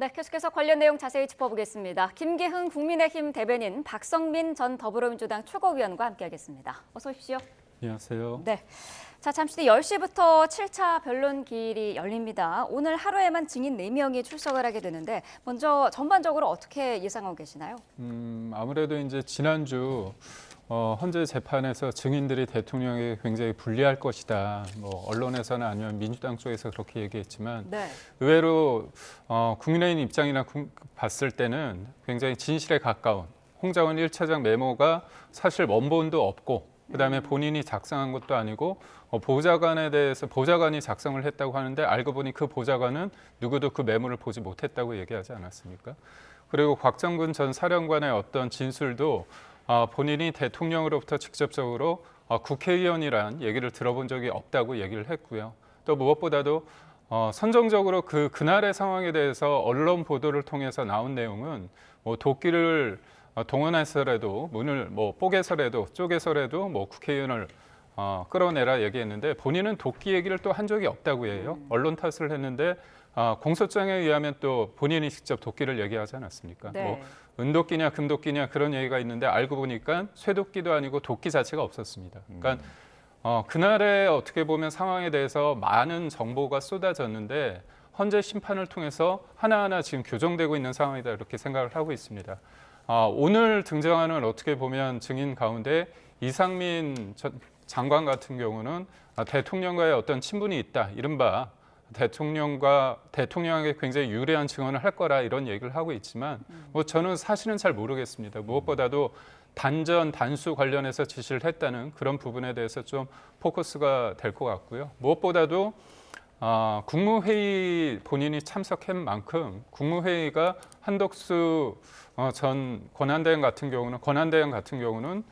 네, 계속해서 관련 내용 자세히 짚어보겠습니다. 김기흥 국민의힘 대변인, 박성민 전 더불어민주당 최고위원과 함께하겠습니다. 어서 오십시오. 안녕하세요. 네. 자, 잠시 뒤 10시부터 7차 변론기일이 열립니다. 오늘 하루에만 증인 4명이 출석을 하게 되는데 먼저 전반적으로 어떻게 예상하고 계시나요? 아무래도 이제 지난주 헌재 재판에서 증인들이 대통령에게 굉장히 불리할 것이다. 뭐 언론에서는 아니면 민주당 쪽에서 그렇게 얘기했지만 네. 의외로 국민의힘 입장이나 봤을 때는 굉장히 진실에 가까운 홍장원 1차장 메모가 사실 원본도 없고 그다음에 본인이 작성한 것도 아니고 보좌관에 대해서 보좌관이 작성을 했다고 하는데 알고 보니 그 보좌관은 누구도 그 메모를 보지 못했다고 얘기하지 않았습니까? 그리고 곽정근 전 사령관의 어떤 진술도 본인이 대통령으로부터 직접적으로 국회의원이란 얘기를 들어본 적이 없다고 얘기를 했고요. 또 무엇보다도 선정적으로 그날의 상황에 대해서 언론 보도를 통해서 나온 내용은 뭐 도끼를 동원해서라도 문을 뭐 뽀개서라도 쪼개서라도 뭐 국회의원을 끌어내라 얘기했는데 본인은 도끼 얘기를 또 한 적이 없다고 해요. 언론 탓을 했는데 공소장에 의하면 또 본인이 직접 도끼를 얘기하지 않았습니까? 네. 뭐 은도끼냐 금도끼냐 그런 얘기가 있는데 알고 보니까 쇠도끼도 아니고 도끼 자체가 없었습니다. 그러니까 그날의 어떻게 보면 상황에 대해서 많은 정보가 쏟아졌는데 헌재 심판을 통해서 하나하나 지금 교정되고 있는 상황이다 이렇게 생각을 하고 있습니다. 오늘 등장하는 어떻게 보면 증인 가운데 이상민 장관 같은 경우는 대통령과의 어떤 친분이 있다, 이른바 대통령에게 굉장히 유리한 증언을 할 거라 이런 얘기를 하고 있지만 뭐 저는 사실은 잘 모르겠습니다. 무엇보다도 단수 관련해서 지시를 했다는 그런 부분에 대해서 좀 포커스가 될 것 같고요. 무엇보다도 국무회의 본인이 참석한 만큼 국무회의가 한덕수 전 권한대행 같은 경우는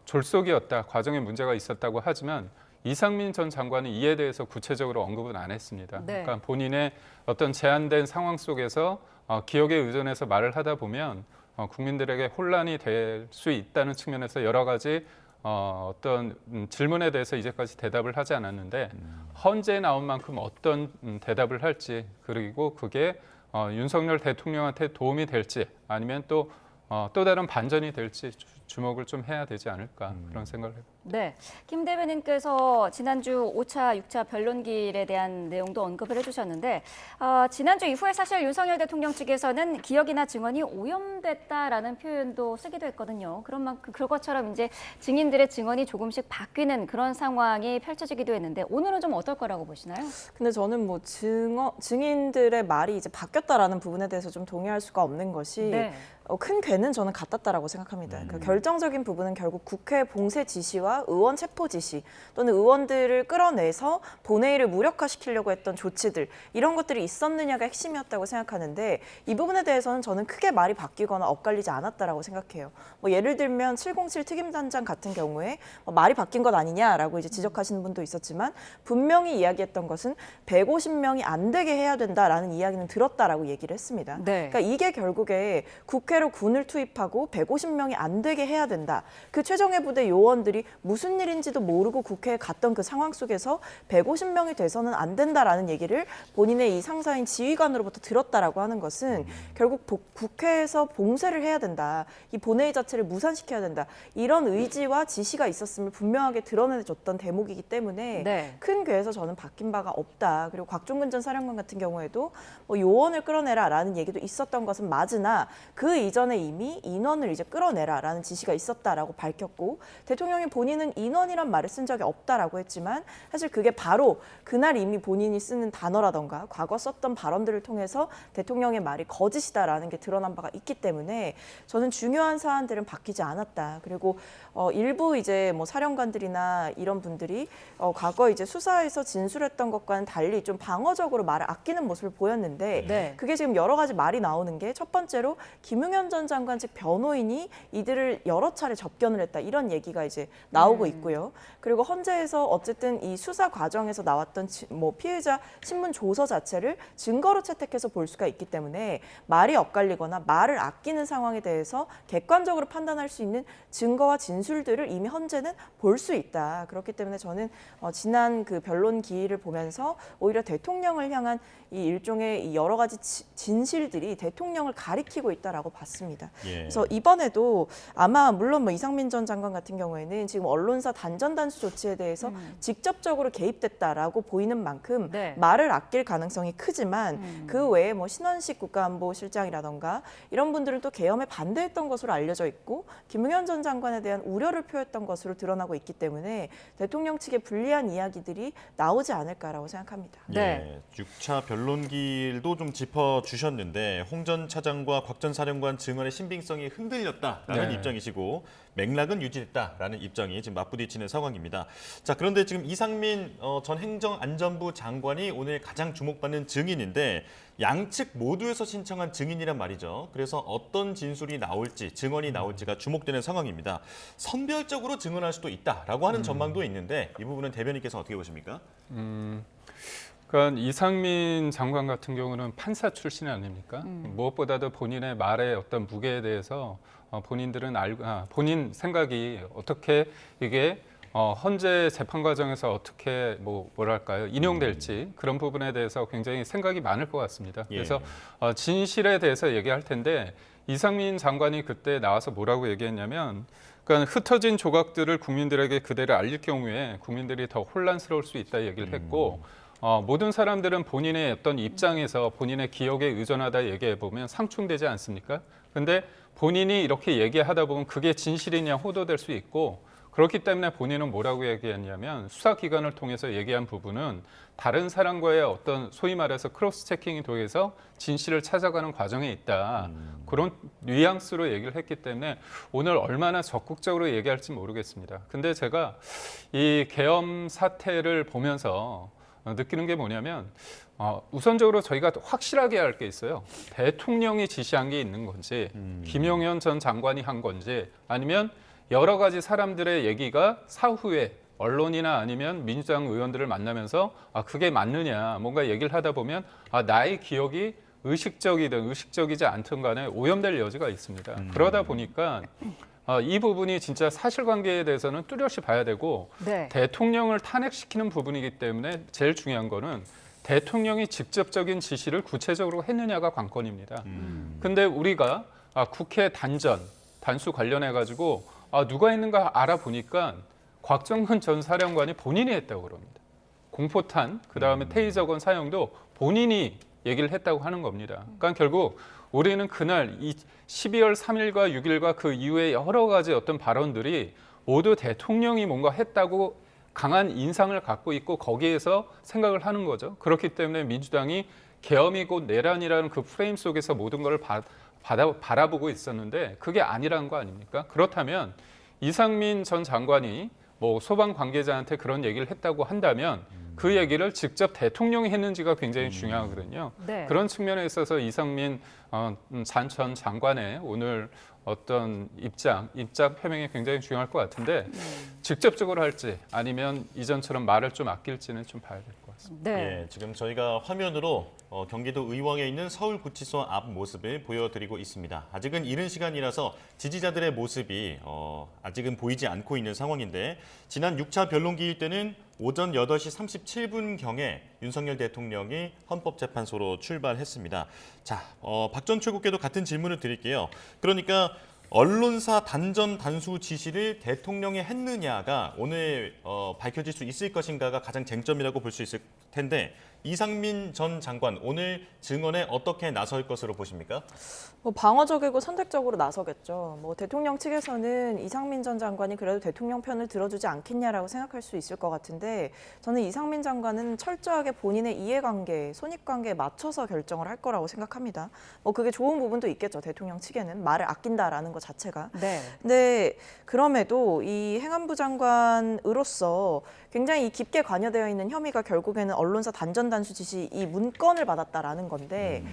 졸속이었다, 과정에 문제가 있었다고 하지만 이상민 전 장관은 이에 대해서 구체적으로 언급은 안 했습니다. 네. 그러니까 본인의 어떤 제한된 상황 속에서 기억에 의존해서 말을 하다 보면 국민들에게 혼란이 될 수 있다는 측면에서 여러 가지 어떤 질문에 대해서 이제까지 대답을 하지 않았는데 헌재에 나온 만큼 어떤 대답을 할지 그리고 그게 윤석열 대통령한테 도움이 될지 아니면 또 다른 반전이 될지 주목을 좀 해야 되지 않을까 그런 생각을 해봅니다. 네, 김 대변인께서 지난주 5차, 6차 변론기일에 대한 내용도 언급을 해주셨는데 지난주 이후에 사실 윤석열 대통령 측에서는 기억이나 증언이 오염됐다라는 표현도 쓰기도 했거든요. 그런 만큼 그것처럼 이제 증인들의 증언이 조금씩 바뀌는 그런 상황이 펼쳐지기도 했는데 오늘은 좀 어떨 거라고 보시나요? 근데 저는 뭐 증인들의 말이 이제 바뀌었다라는 부분에 대해서 좀 동의할 수가 없는 것이 네. 큰 괴는 저는 같았다라고 생각합니다. 그 결정적인 부분은 결국 국회 봉쇄 지시와 의원 체포 지시 또는 의원들을 끌어내서 본회의를 무력화시키려고 했던 조치들 이런 것들이 있었느냐가 핵심이었다고 생각하는데 이 부분에 대해서는 저는 크게 말이 바뀌거나 엇갈리지 않았다라고 생각해요. 뭐 예를 들면 707 특임단장 같은 경우에 말이 바뀐 것 아니냐라고 이제 지적하시는 분도 있었지만 분명히 이야기했던 것은 150명이 안 되게 해야 된다라는 이야기는 들었다라고 얘기를 했습니다. 네. 그러니까 이게 결국에 국회로 군을 투입하고 150명이 안 되게 해야 된다. 그 최정예 부대 요원들이 무슨 일인지도 모르고 국회에 갔던 그 상황 속에서 150명이 돼서는 안 된다라는 얘기를 본인의 이 상사인 지휘관으로부터 들었다라고 하는 것은 결국 국회에서 봉쇄를 해야 된다. 이 본회의 자체를 무산시켜야 된다. 이런 의지와 지시가 있었음을 분명하게 드러내줬던 대목이기 때문에 네. 큰 궤에서 저는 바뀐 바가 없다. 그리고 곽종근 전 사령관 같은 경우에도 뭐 요원을 끌어내라라는 얘기도 있었던 것은 맞으나 그 이전에 이미 인원을 이제 끌어내라라는 지시가 있었다라고 밝혔고 대통령이 본인은 인원이란 말을 쓴 적이 없다라고 했지만 사실 그게 바로 그날 이미 본인이 쓰는 단어라던가 과거 썼던 발언들을 통해서 대통령의 말이 거짓이다라는 게 드러난 바가 있기 때문에 저는 중요한 사안들은 바뀌지 않았다. 그리고 일부 이제 뭐 사령관들이나 이런 분들이 과거 이제 수사에서 진술했던 것과는 달리 좀 방어적으로 말을 아끼는 모습을 보였는데 네. 그게 지금 여러 가지 말이 나오는 게 첫 번째로 김용현 전 장관 측 변호인이 이들을 여러 차례 접견을 했다 이런 얘기가 이제 나오고 있고요. 그리고 헌재에서 어쨌든 이 수사 과정에서 나왔던 뭐 피의자 신문 조서 자체를 증거로 채택해서 볼 수가 있기 때문에 말이 엇갈리거나 말을 아끼는 상황에 대해서 객관적으로 판단할 수 있는 증거와 진술들을 이미 헌재는 볼 수 있다. 그렇기 때문에 저는 지난 그 변론 기일을 보면서 오히려 대통령을 향한 이 일종의 이 여러 가지 진실들이 대통령을 가리키고 있다라고 봤습니다. 예. 그래서 이번에도 아마 물론 뭐 이상민 전 장관 같은 경우에는 지금 언론사 단전 단수 조치에 대해서 직접적으로 개입됐다라고 보이는 만큼 네. 말을 아낄 가능성이 크지만 그 외에 뭐 신원식 국가안보실장이라던가 이런 분들은 또 계엄에 반대했던 것으로 알려져 있고 김웅현 전 장관에 대한 우려를 표했던 것으로 드러나고 있기 때문에 대통령 측의 불리한 이야기들이 나오지 않을까라고 생각합니다. 네. 예, 6차 변론기일도 좀 짚어주셨는데 홍 전 차장과 곽 전 사령관 증언의 신빙성이 흔들렸다라는 네. 입장이시고 맥락은 유지됐다라는 입장이 지금 맞부딪히는 상황입니다. 자, 그런데 지금 이상민 전 행정안전부 장관이 오늘 가장 주목받는 증인인데 양측 모두에서 신청한 증인이란 말이죠. 그래서 어떤 진술이 나올지, 증언이 나올지가 주목되는 상황입니다. 선별적으로 증언할 수도 있다라고 하는 전망도 있는데 이 부분은 대변인께서 어떻게 보십니까? 그러니까 이상민 장관 같은 경우는 판사 출신 아닙니까? 무엇보다도 본인의 말의 어떤 무게에 대해서 본인들은 본인 생각이 어떻게 이게 헌재 재판 과정에서 어떻게 뭐랄까요 인용될지 그런 부분에 대해서 굉장히 생각이 많을 것 같습니다. 예. 그래서 진실에 대해서 얘기할 텐데 이상민 장관이 그때 나와서 뭐라고 얘기했냐면. 그러니까 흩어진 조각들을 국민들에게 그대로 알릴 경우에 국민들이 더 혼란스러울 수 있다 얘기를 했고 모든 사람들은 본인의 어떤 입장에서 본인의 기억에 의존하다 얘기해 보면 상충되지 않습니까? 근데 본인이 이렇게 얘기하다 보면 그게 진실이냐 호도될 수 있고 그렇기 때문에 본인은 뭐라고 얘기했냐면 수사기관을 통해서 얘기한 부분은 다른 사람과의 어떤 소위 말해서 크로스 체킹이 통해서 진실을 찾아가는 과정에 있다. 그런 뉘앙스로 얘기를 했기 때문에 오늘 얼마나 적극적으로 얘기할지 모르겠습니다. 근데 제가 이 계엄 사태를 보면서 느끼는 게 뭐냐면 우선적으로 저희가 확실하게 할 게 있어요. 대통령이 지시한 게 있는 건지 김용현 전 장관이 한 건지 아니면 여러 가지 사람들의 얘기가 사후에 언론이나 아니면 민주당 의원들을 만나면서 그게 맞느냐 뭔가 얘기를 하다 보면 나의 기억이 의식적이든 의식적이지 않든 간에 오염될 여지가 있습니다. 그러다 보니까 이 부분이 진짜 사실관계에 대해서는 뚜렷이 봐야 되고 네. 대통령을 탄핵시키는 부분이기 때문에 제일 중요한 거는 대통령이 직접적인 지시를 구체적으로 했느냐가 관건입니다. 근데 우리가 국회 단수 관련해 가지고 누가 했는가 알아보니까 곽정근 전 사령관이 본인이 했다고 그럽니다. 공포탄, 그다음에 테이저건 사용도 본인이 얘기를 했다고 하는 겁니다. 그러니까 결국 우리는 그날 12월 3일과 6일과 그 이후에 여러 가지 어떤 발언들이 모두 대통령이 뭔가 했다고 강한 인상을 갖고 있고 거기에서 생각을 하는 거죠. 그렇기 때문에 민주당이 계엄이 곧 내란이라는 그 프레임 속에서 모든 걸 바라보고 있었는데 그게 아니라는 거 아닙니까? 그렇다면 이상민 전 장관이 소방 관계자한테 그런 얘기를 했다고 한다면 그 얘기를 직접 대통령이 했는지가 굉장히 중요하거든요. 네. 그런 측면에 있어서 이상민 전 장관의 오늘 어떤 입장 표명이 굉장히 중요할 것 같은데 직접적으로 할지 아니면 이전처럼 말을 좀 아낄지는 좀 봐야 될 것 같습니다. 네. 예, 지금 저희가 화면으로 경기도 의왕에 있는 서울구치소 앞 모습을 보여드리고 있습니다. 아직은 이른 시간이라서 지지자들의 모습이 아직은 보이지 않고 있는 상황인데 지난 6차 변론기일 때는 오전 8시 37분경에 윤석열 대통령이 헌법재판소로 출발했습니다. 자, 박 전 최고께도 같은 질문을 드릴게요. 그러니까 언론사 단전 단수 지시를 대통령이 했느냐가 오늘 밝혀질 수 있을 것인가가 가장 쟁점이라고 볼 수 있을 텐데 이상민 전 장관 오늘 증언에 어떻게 나설 것으로 보십니까? 방어적이고 선택적으로 나서겠죠. 대통령 측에서는 이상민 전 장관이 그래도 대통령 편을 들어주지 않겠냐라고 생각할 수 있을 것 같은데 저는 이상민 장관은 철저하게 본인의 이해관계, 손익관계에 맞춰서 결정을 할 거라고 생각합니다. 그게 좋은 부분도 있겠죠. 대통령 측에는 말을 아낀다라는 것 자체가. 네. 근데 그럼에도 이 행안부 장관으로서 굉장히 깊게 관여되어 있는 혐의가 결국에는 언론사 단전 단수 지시 이 문건을 받았다라는 건데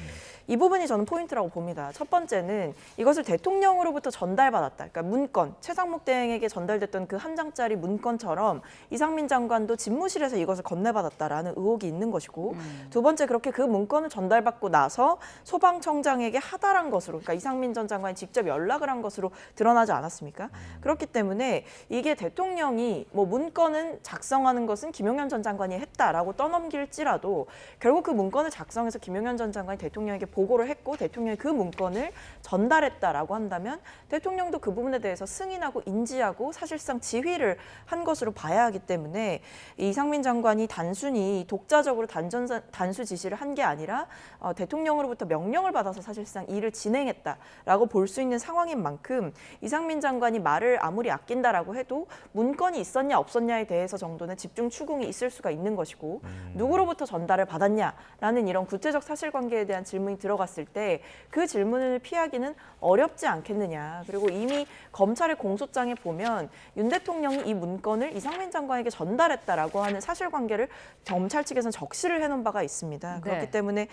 이 부분이 저는 포인트라고 봅니다. 첫 번째는 이것을 대통령으로부터 전달받았다. 그러니까 문건, 최상목 대행에게 전달됐던 그 한 장짜리 문건처럼 이상민 장관도 집무실에서 이것을 건네받았다라는 의혹이 있는 것이고 두 번째 그렇게 그 문건을 전달받고 나서 소방청장에게 하달한 것으로 그러니까 이상민 전 장관이 직접 연락을 한 것으로 드러나지 않았습니까? 그렇기 때문에 이게 대통령이 뭐 문건은 작성하는 것은 김용현 전 장관이 했다라고 떠넘길지라도 결국 그 문건을 작성해서 김용현 전 장관이 대통령에게 보고를 했고 대통령이 그 문건을 전달했다라고 한다면 대통령도 그 부분에 대해서 승인하고 인지하고 사실상 지휘를 한 것으로 봐야 하기 때문에 이상민 장관이 단순히 독자적으로 단수 지시를 한 게 아니라 대통령으로부터 명령을 받아서 사실상 일을 진행했다라고 볼 수 있는 상황인 만큼 이상민 장관이 말을 아무리 아낀다라고 해도 문건이 있었냐 없었냐에 대해서 정도는 집중 추궁이 있을 수가 있는 것이고 누구로부터 전달을 받았냐라는 이런 구체적 사실관계에 대한 질문이 들어갔을 때 그 질문을 피하기는 어렵지 않겠느냐. 그리고 이미 검찰의 공소장에 보면 윤 대통령이 이 문건을 이상민 장관에게 전달했다라고 하는 사실관계를 검찰 측에서는 적시를 해놓은 바가 있습니다. 그렇기 네. 때문에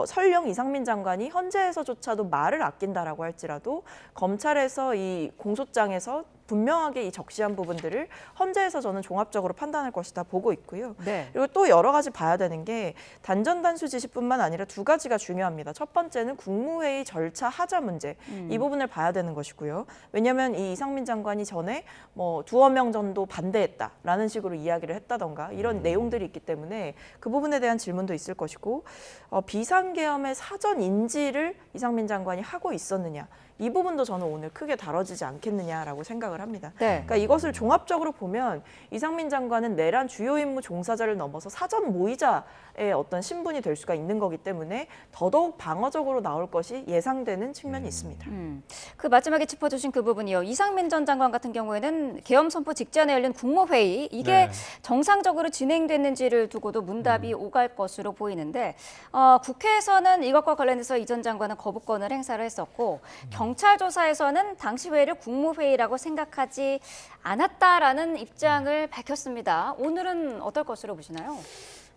설령 이상민 장관이 헌재에서조차도 말을 아낀다라고 할지라도 검찰에서 이 공소장에서 분명하게 이 적시한 부분들을 헌재에서 저는 종합적으로 판단할 것이다 보고 있고요. 네. 그리고 또 여러 가지 봐야 되는 게 단전 단수 지시뿐만 아니라 두 가지가 중요합니다. 첫 번째는 국무회의 절차 하자 문제 이 부분을 봐야 되는 것이고요. 왜냐하면 이 이상민 장관이 전에 뭐 두어 명 정도 반대했다라는 식으로 이야기를 했다던가 이런 내용들이 있기 때문에 그 부분에 대한 질문도 있을 것이고 비상계엄의 사전 인지를 이상민 장관이 하고 있었느냐. 이 부분도 저는 오늘 크게 다뤄지지 않겠느냐라고 생각을 합니다. 네. 그러니까 이것을 종합적으로 보면 이상민 장관은 내란 주요 임무 종사자를 넘어서 사전 모의자의 어떤 신분이 될 수가 있는 거기 때문에 더더욱 방어적으로 나올 것이 예상되는 측면이 있습니다. 그 마지막에 짚어주신 그 부분이요. 이상민 전 장관 같은 경우에는 계엄 선포 직전에 열린 국무회의 이게 네. 정상적으로 진행됐는지를 두고도 문답이 오갈 것으로 보이는데 국회에서는 이것과 관련해서 이 전 장관은 거부권을 행사를 했었고 경찰 조사에서는 당시 회의를 국무회의라고 생각하지 않았다라는 입장을 밝혔습니다. 오늘은 어떨 것으로 보시나요?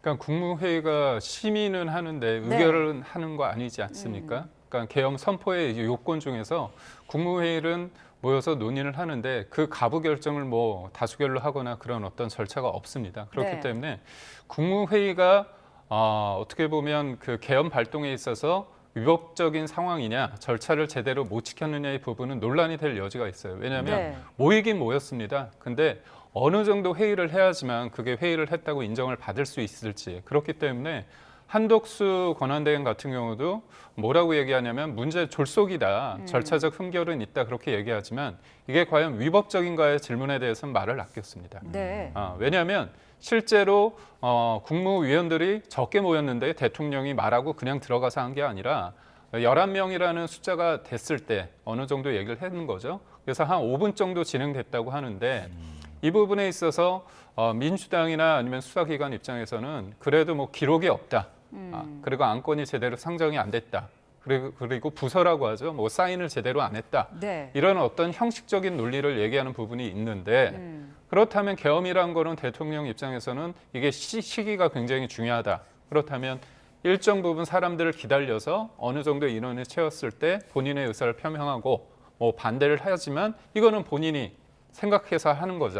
그러니까 국무회의가 심의는 하는데 의결은 하는 거 아니지 않습니까? 그러니까 계엄 선포의 요건 중에서 국무회의는 모여서 논의를 하는데 그 가부 결정을 뭐 다수결로 하거나 그런 어떤 절차가 없습니다. 그렇기 네. 때문에 국무회의가 어떻게 보면 그 계엄 발동에 있어서 위법적인 상황이냐, 절차를 제대로 못 지켰느냐의 부분은 논란이 될 여지가 있어요. 왜냐하면 네. 모이긴 모였습니다. 근데 어느 정도 회의를 해야지만 그게 회의를 했다고 인정을 받을 수 있을지. 그렇기 때문에 한덕수 권한대행 같은 경우도 뭐라고 얘기하냐면 문제 졸속이다. 절차적 흠결은 있다. 그렇게 얘기하지만 이게 과연 위법적인가의 질문에 대해서는 말을 아꼈습니다. 네. 왜냐하면 실제로 국무위원들이 적게 모였는데 대통령이 말하고 그냥 들어가서 한 게 아니라 11명이라는 숫자가 됐을 때 어느 정도 얘기를 했는 거죠. 그래서 한 5분 정도 진행됐다고 하는데 이 부분에 있어서 민주당이나 아니면 수사기관 입장에서는 그래도 뭐 기록이 없다. 그리고 안건이 제대로 상정이 안 됐다. 그리고 부서라고 하죠. 뭐 사인을 제대로 안 했다. 네. 이런 어떤 형식적인 논리를 얘기하는 부분이 있는데 그렇다면 계엄이란 거는 대통령 입장에서는 이게 시기가 굉장히 중요하다. 그렇다면 일정 부분 사람들을 기다려서 어느 정도 인원을 채웠을 때 본인의 의사를 표명하고 뭐 반대를 하지만 이거는 본인이 생각해서 하는 거지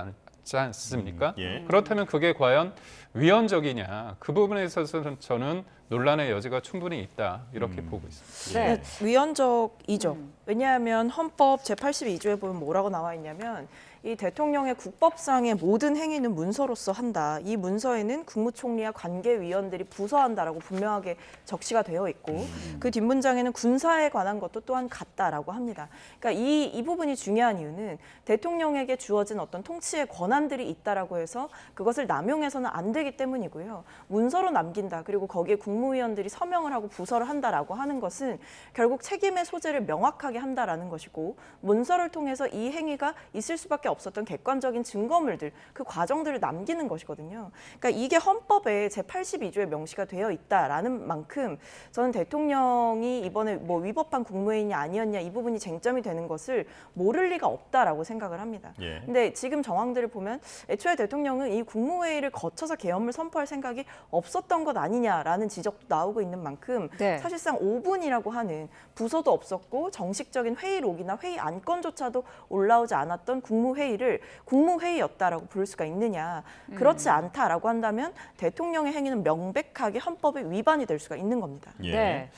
않습니까? 예. 그렇다면 그게 과연 위헌적이냐. 그 부분에 있어서는 저는 논란의 여지가 충분히 있다. 이렇게 보고 있습니다. 네. 위헌적이죠. 왜냐하면 헌법 제82조에 보면 뭐라고 나와 있냐면 이 대통령의 국법상의 모든 행위는 문서로서 한다. 이 문서에는 국무총리와 관계위원들이 부서한다라고 분명하게 적시가 되어 있고 그 뒷문장에는 군사에 관한 것도 또한 같다라고 합니다. 그러니까 이 부분이 중요한 이유는 대통령에게 주어진 어떤 통치의 권한들이 있다라고 해서 그것을 남용해서는 안 되기 때문이고요. 문서로 남긴다. 그리고 거기에 국무위원들이 서명을 하고 부서를 한다라고 하는 것은 결국 책임의 소재를 명확하게 한다라는 것이고 문서를 통해서 이 행위가 있을 수밖에 없었던 객관적인 증거물들, 그 과정들을 남기는 것이거든요. 그러니까 이게 헌법에 제82조에 명시가 되어 있다라는 만큼 저는 대통령이 이번에 뭐 위법한 국무회의냐 아니었냐 이 부분이 쟁점이 되는 것을 모를 리가 없다라고 생각을 합니다. 예. 근데 지금 정황들을 보면 애초에 대통령은 이 국무회의를 거쳐서 계엄을 선포할 생각이 없었던 것 아니냐라는 지적 지적도 나오고 있는 만큼 네. 사실상 5분이라고 하는 부서도 없었고 정식적인 회의록이나 회의 안건조차도 올라오지 않았던 국무회의를 국무회의였다라고 부를 수가 있느냐. 그렇지 않다라고 한다면 대통령의 행위는 명백하게 헌법의 위반이 될 수가 있는 겁니다. 예. 네.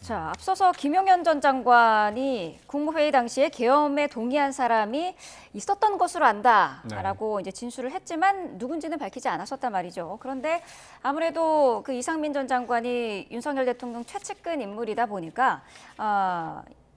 자, 앞서서 김용현 전 장관이 국무회의 당시에 계엄에 동의한 사람이 있었던 것으로 안다라고 이제 진술을 했지만 누군지는 밝히지 않았었단 말이죠. 그런데 아무래도 그 이상민 전 장관이 윤석열 대통령 최측근 인물이다 보니까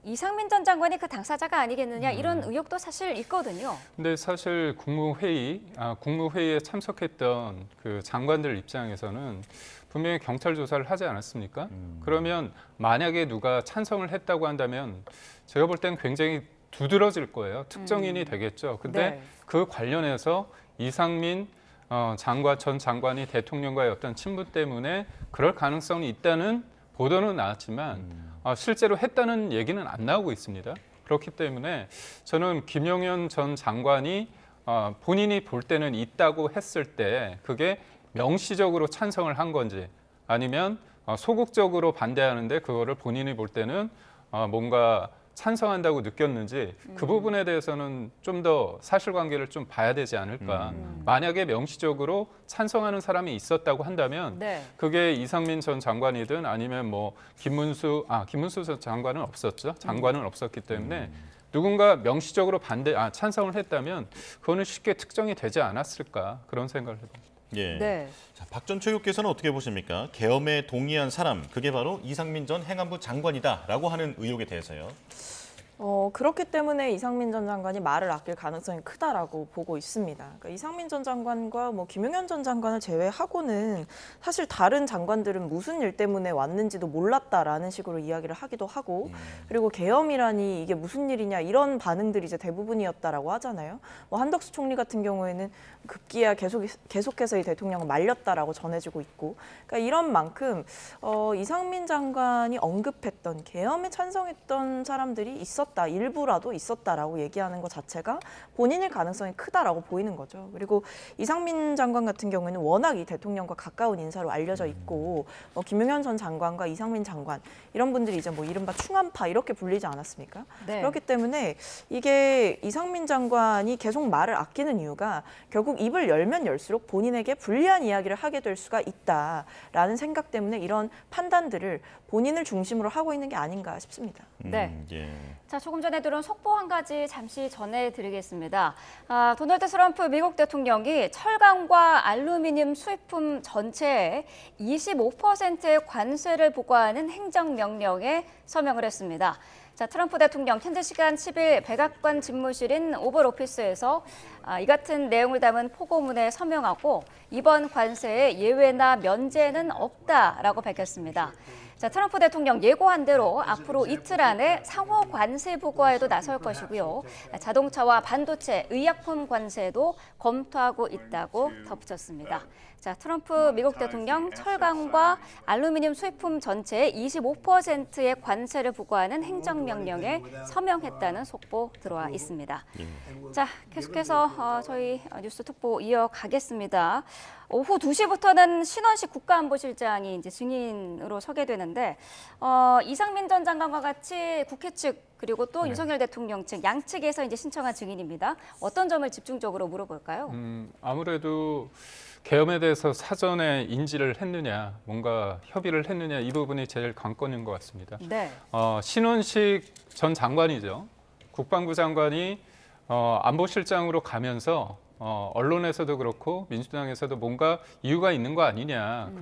이상민 전 장관이 그 당사자가 아니겠느냐 이런 의혹도 사실 있거든요. 근데 사실 국무회의에 참석했던 그 장관들 입장에서는 분명히 경찰 조사를 하지 않았습니까? 그러면 만약에 누가 찬성을 했다고 한다면 제가 볼 땐 굉장히 두드러질 거예요. 특정인이 되겠죠. 근데 네. 그 관련해서 이상민 전 장관이 대통령과의 어떤 친분 때문에 그럴 가능성이 있다는 보도는 나왔지만 실제로 했다는 얘기는 안 나오고 있습니다. 그렇기 때문에 저는 김용현 전 장관이 본인이 볼 때는 있다고 했을 때 그게 명시적으로 찬성을 한 건지 아니면 소극적으로 반대하는데 그거를 본인이 볼 때는 뭔가 찬성한다고 느꼈는지 그 부분에 대해서는 좀 더 사실관계를 좀 봐야 되지 않을까. 만약에 명시적으로 찬성하는 사람이 있었다고 한다면 네. 그게 이상민 전 장관이든 아니면 뭐 김문수 전 장관은 없었죠. 장관은 없었기 때문에 누군가 명시적으로 찬성을 했다면 그거는 쉽게 특정이 되지 않았을까 그런 생각을 해봅니다. 예. 네. 자, 박 전 최고께서는 어떻게 보십니까? 계엄에 동의한 사람, 그게 바로 이상민 전 행안부 장관이다라고 하는 의혹에 대해서요. 그렇기 때문에 이상민 전 장관이 말을 아낄 가능성이 크다라고 보고 있습니다. 그러니까 이상민 전 장관과 뭐 김용현 전 장관을 제외하고는 사실 다른 장관들은 무슨 일 때문에 왔는지도 몰랐다라는 식으로 이야기를 하기도 하고 그리고 계엄이라니 이게 무슨 일이냐 이런 반응들이 이제 대부분이었다라고 하잖아요. 뭐 한덕수 총리 같은 경우에는 급기야 계속해서 이 대통령을 말렸다라고 전해지고 있고 그러니까 이런 만큼 이상민 장관이 언급했던 계엄에 찬성했던 사람들이 있었다. 일부라도 있었다라고 얘기하는 것 자체가 본인일 가능성이 크다라고 보이는 거죠. 그리고 이상민 장관 같은 경우에는 워낙 이 대통령과 가까운 인사로 알려져 있고 김용현 전 장관과 이상민 장관 이런 분들이 이제 뭐 이른바 충암파 이렇게 불리지 않았습니까? 네. 그렇기 때문에 이게 이상민 장관이 계속 말을 아끼는 이유가 결국 입을 열면 열수록 본인에게 불리한 이야기를 하게 될 수가 있다라는 생각 때문에 이런 판단들을 본인을 중심으로 하고 있는 게 아닌가 싶습니다. 네. 예. 자, 조금 전에 들은 속보 한 가지 잠시 전해드리겠습니다. 도널드 트럼프 미국 대통령이 철강과 알루미늄 수입품 전체에 25%의 관세를 부과하는 행정명령에 서명을 했습니다. 자, 트럼프 대통령 현재 시간 10일 백악관 집무실인 오벌 오피스에서 이 같은 내용을 담은 포고문에 서명하고 이번 관세에 예외나 면제는 없다라고 밝혔습니다. 자, 트럼프 대통령 예고한 대로 앞으로 이틀 안에 상호 관세 부과에도 나설 것이고요. 자동차와 반도체, 의약품 관세도 검토하고 있다고 덧붙였습니다. 자, 트럼프 미국 대통령 철강과 알루미늄 수입품 전체의 25%의 관세를 부과하는 행정명령에 서명했다는 속보 들어와 있습니다. 자, 계속해서 저희 뉴스 특보 이어가겠습니다. 오후 2시부터는 신원식 국가안보실장이 이제 증인으로 서게 되는데 이상민 전 장관과 같이 국회 측 그리고 또 윤석열 대통령 측 양측에서 이제 신청한 증인입니다. 어떤 점을 집중적으로 물어볼까요? 아무래도 계엄에 대해서 사전에 인지를 했느냐, 뭔가 협의를 했느냐 이 부분이 제일 관건인 것 같습니다. 네. 신원식 전 장관이죠. 국방부 장관이 안보실장으로 가면서 언론에서도 그렇고 민주당에서도 뭔가 이유가 있는 거 아니냐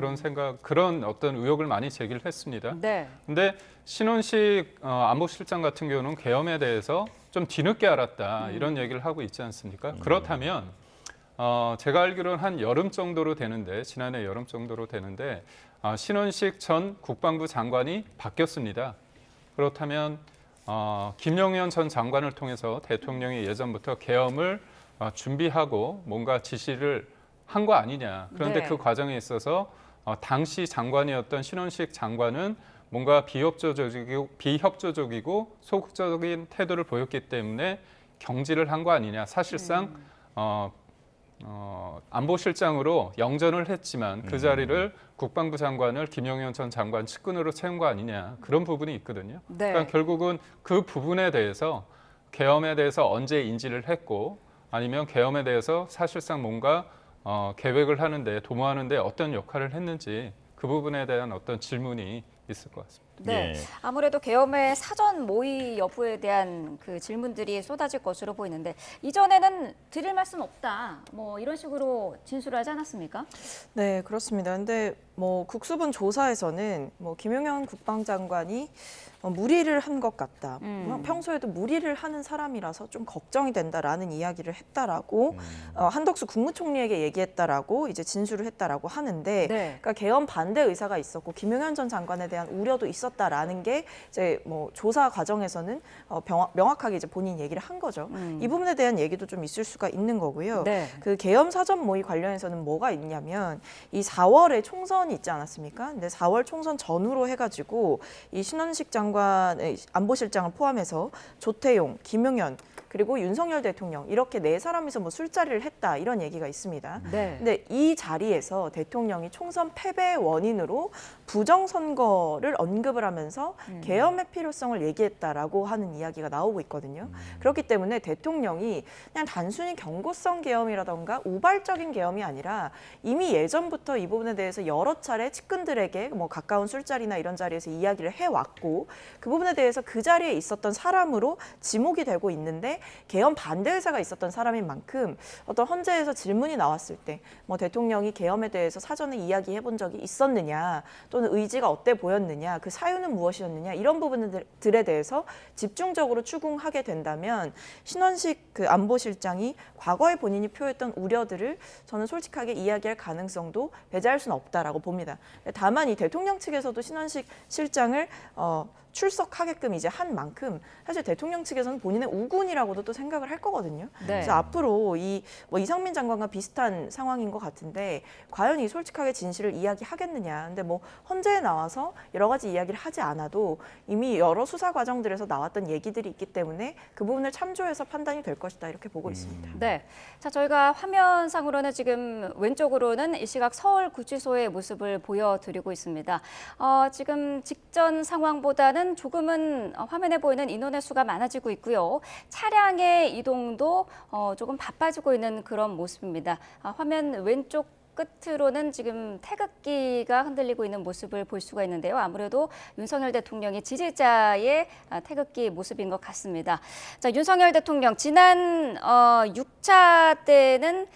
그런 어떤 의혹을 많이 제기를 했습니다. 네. 근데 신원식 안보실장 같은 경우는 계엄에 대해서 좀 뒤늦게 알았다 이런 얘기를 하고 있지 않습니까? 그렇다면 제가 알기로는 한 여름 정도로 되는데 지난해 여름 정도로 되는데 신원식 전 국방부 장관이 바뀌었습니다. 그렇다면 김용현 전 장관을 통해서 대통령이 예전부터 계엄을 준비하고 뭔가 지시를 한 거 아니냐. 그런데 네. 그 과정에 있어서 당시 장관이었던 신원식 장관은 뭔가 비협조적이고 소극적인 태도를 보였기 때문에 경질을 한 거 아니냐. 사실상 안보실장으로 영전을 했지만 그 자리를 국방부 장관을 김용현 전 장관 측근으로 채운 거 아니냐 그런 부분이 있거든요. 네. 그러니까 결국은 그 부분에 대해서 계엄에 대해서 언제 인지를 했고 아니면 계엄에 대해서 사실상 뭔가 계획을 하는데 도모하는데 어떤 역할을 했는지 그 부분에 대한 어떤 질문이 있을 것 같습니다. 네, 예. 아무래도 계엄의 사전 모의 여부에 대한 그 질문들이 쏟아질 것으로 보이는데 이전에는 드릴 말씀 없다, 뭐 이런 식으로 진술을 하지 않았습니까? 네, 그렇습니다. 근데 뭐 국수본 조사에서는 뭐 김용현 국방장관이 무리를 한 것 같다. 평소에도 무리를 하는 사람이라서 좀 걱정이 된다라는 이야기를 했다라고 한덕수 국무총리에게 얘기했다라고 이제 진술을 했다라고 하는데, 네. 그러니까 계엄 반대 의사가 있었고 김용현 전 장관에 대한 우려도 있었다라는 게 이제 뭐 조사 과정에서는 명확하게 이제 본인 얘기를 한 거죠. 이 부분에 대한 얘기도 좀 있을 수가 있는 거고요. 네. 그 계엄 사전 모의 관련해서는 뭐가 있냐면 이 4월에 총선이 있지 않았습니까? 근데 4월 총선 전후로 해가지고 이 신원식 장관의 안보실장을 포함해서 조태용, 김용현 그리고 윤석열 대통령 이렇게 네 사람이서 뭐 술자리를 했다 이런 얘기가 있습니다. 네. 근데 이 자리에서 대통령이 총선 패배의 원인으로 부정선거를 언급을 하면서 계엄의 필요성을 얘기했다라고 하는 이야기가 나오고 있거든요. 그렇기 때문에 대통령이 그냥 단순히 경고성 계엄이라던가 우발적인 계엄이 아니라 이미 예전부터 이 부분에 대해서 여러 차례 측근들에게 뭐 가까운 술자리나 이런 자리에서 이야기를 해왔고 그 부분에 대해서 그 자리에 있었던 사람으로 지목이 되고 있는데 계엄 반대 의사가 있었던 사람인 만큼 어떤 헌재에서 질문이 나왔을 때 뭐 대통령이 계엄에 대해서 사전에 이야기해 본 적이 있었느냐 또는 의지가 어때 보였느냐 그 사유는 무엇이었느냐 이런 부분들에 대해서 집중적으로 추궁하게 된다면 신원식 그 안보실장이 과거에 본인이 표했던 우려들을 저는 솔직하게 이야기할 가능성도 배제할 수는 없다라고 봅니다. 다만 이 대통령 측에서도 신원식 실장을 출석하게끔 이제 한 만큼 사실 대통령 측에서는 본인의 우군이라고도 또 생각을 할 거거든요. 네. 그래서 앞으로 뭐 이상민 장관과 비슷한 상황인 것 같은데 과연 이 솔직하게 진실을 이야기하겠느냐. 근데 뭐 헌재에 나와서 여러 가지 이야기를 하지 않아도 이미 여러 수사 과정들에서 나왔던 얘기들이 있기 때문에 그 부분을 참조해서 판단이 될 것이다 이렇게 보고 있습니다. 네. 자, 저희가 화면상으로는 지금 왼쪽으로는 이 시각 서울구치소의 모습을 보여드리고 있습니다. 지금 직전 상황보다는 조금은 화면에 보이는 인원의 수가 많아지고 있고요. 차량의 이동도 조금 바빠지고 있는 그런 모습입니다. 화면 왼쪽 끝으로는 지금 태극기가 흔들리고 있는 모습을 볼 수가 있는데요. 아무래도 윤석열 대통령의 지지자의 태극기 모습인 것 같습니다. 자, 윤석열 대통령 지난 6차 때는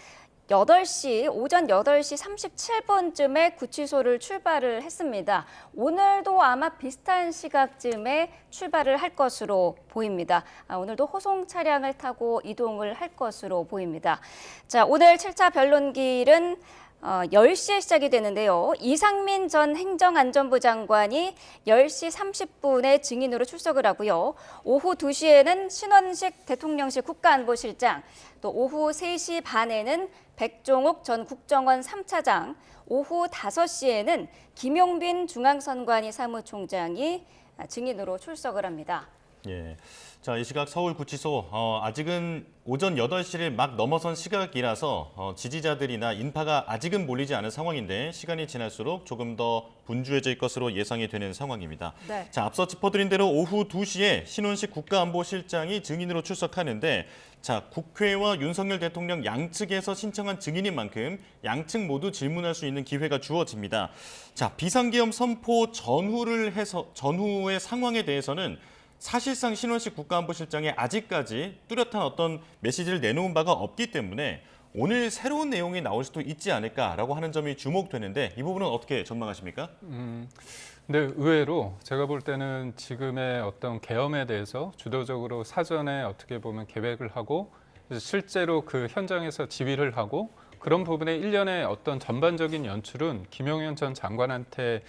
오전 8시 37분쯤에 구치소를 출발을 했습니다. 오늘도 아마 비슷한 시각쯤에 출발을 할 것으로 보입니다. 오늘도 호송 차량을 타고 이동을 할 것으로 보입니다. 자, 오늘 7차 변론길은 10시에 시작이 되는데요. 이상민 전 행정안전부 장관이 10시 30분에 증인으로 출석을 하고요. 오후 2시에는 신원식 대통령실 국가안보실장, 또 오후 3시 반에는 백종욱 전 국정원 3차장, 오후 5시에는 김용빈 중앙선관위 사무총장이 증인으로 출석을 합니다. 예. 자, 이 시각 서울구치소 아직은 오전 8시를 막 넘어선 시각이라서 지지자들이나 인파가 아직은 몰리지 않은 상황인데 시간이 지날수록 조금 더 분주해질 것으로 예상이 되는 상황입니다. 네. 자, 앞서 짚어드린 대로 오후 2시에 신원식 국가안보실장이 증인으로 출석하는데 자, 국회와 윤석열 대통령 양측에서 신청한 증인인 만큼 양측 모두 질문할 수 있는 기회가 주어집니다. 자, 비상계엄 선포 전후의 상황에 대해서는 사실상 신원식 국가안보실장이 아직까지 뚜렷한 어떤 메시지를 내놓은 바가 없기 때문에 오늘 새로운 내용이 나올 수도 있지 않을까라고 하는 점이 주목되는데 이 부분은 어떻게 전망하십니까? 근데 의외로 제가 볼 때는 지금의 어떤 계엄에 대해서 주도적으로 사전에 어떻게 보면 계획을 하고 실제로 그 현장에서 지휘를 하고 그런 부분에 일련의 어떤 전반적인 연출은 김용현 전 장관한테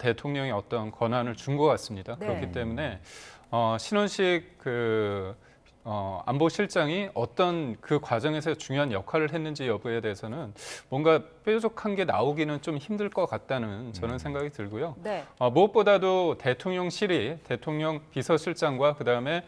대통령이 어떤 권한을 준 것 같습니다. 네. 그렇기 때문에 신원식 안보실장이 어떤 그 과정에서 중요한 역할을 했는지 여부에 대해서는 뭔가 뾰족한 게 나오기는 좀 힘들 것 같다는 저는 생각이 들고요. 네. 무엇보다도 대통령실이 대통령 비서실장과 그다음에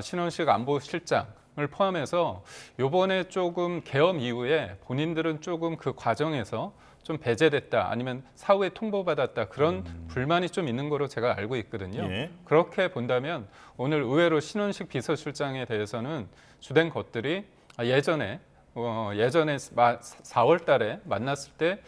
신원식 안보실장을 포함해서 요번에 조금 계엄 이후에 본인들은 조금 그 과정에서 좀 배제됐다 아니면 사후에 통보받았다 그런 불만이 좀 있는 거로 제가 알고 있거든요. 예. 그렇게 본다면 오늘 의외로 신원식 비서실장에 대해서는 주된 것들이 예전에 4월 달에 만났을 때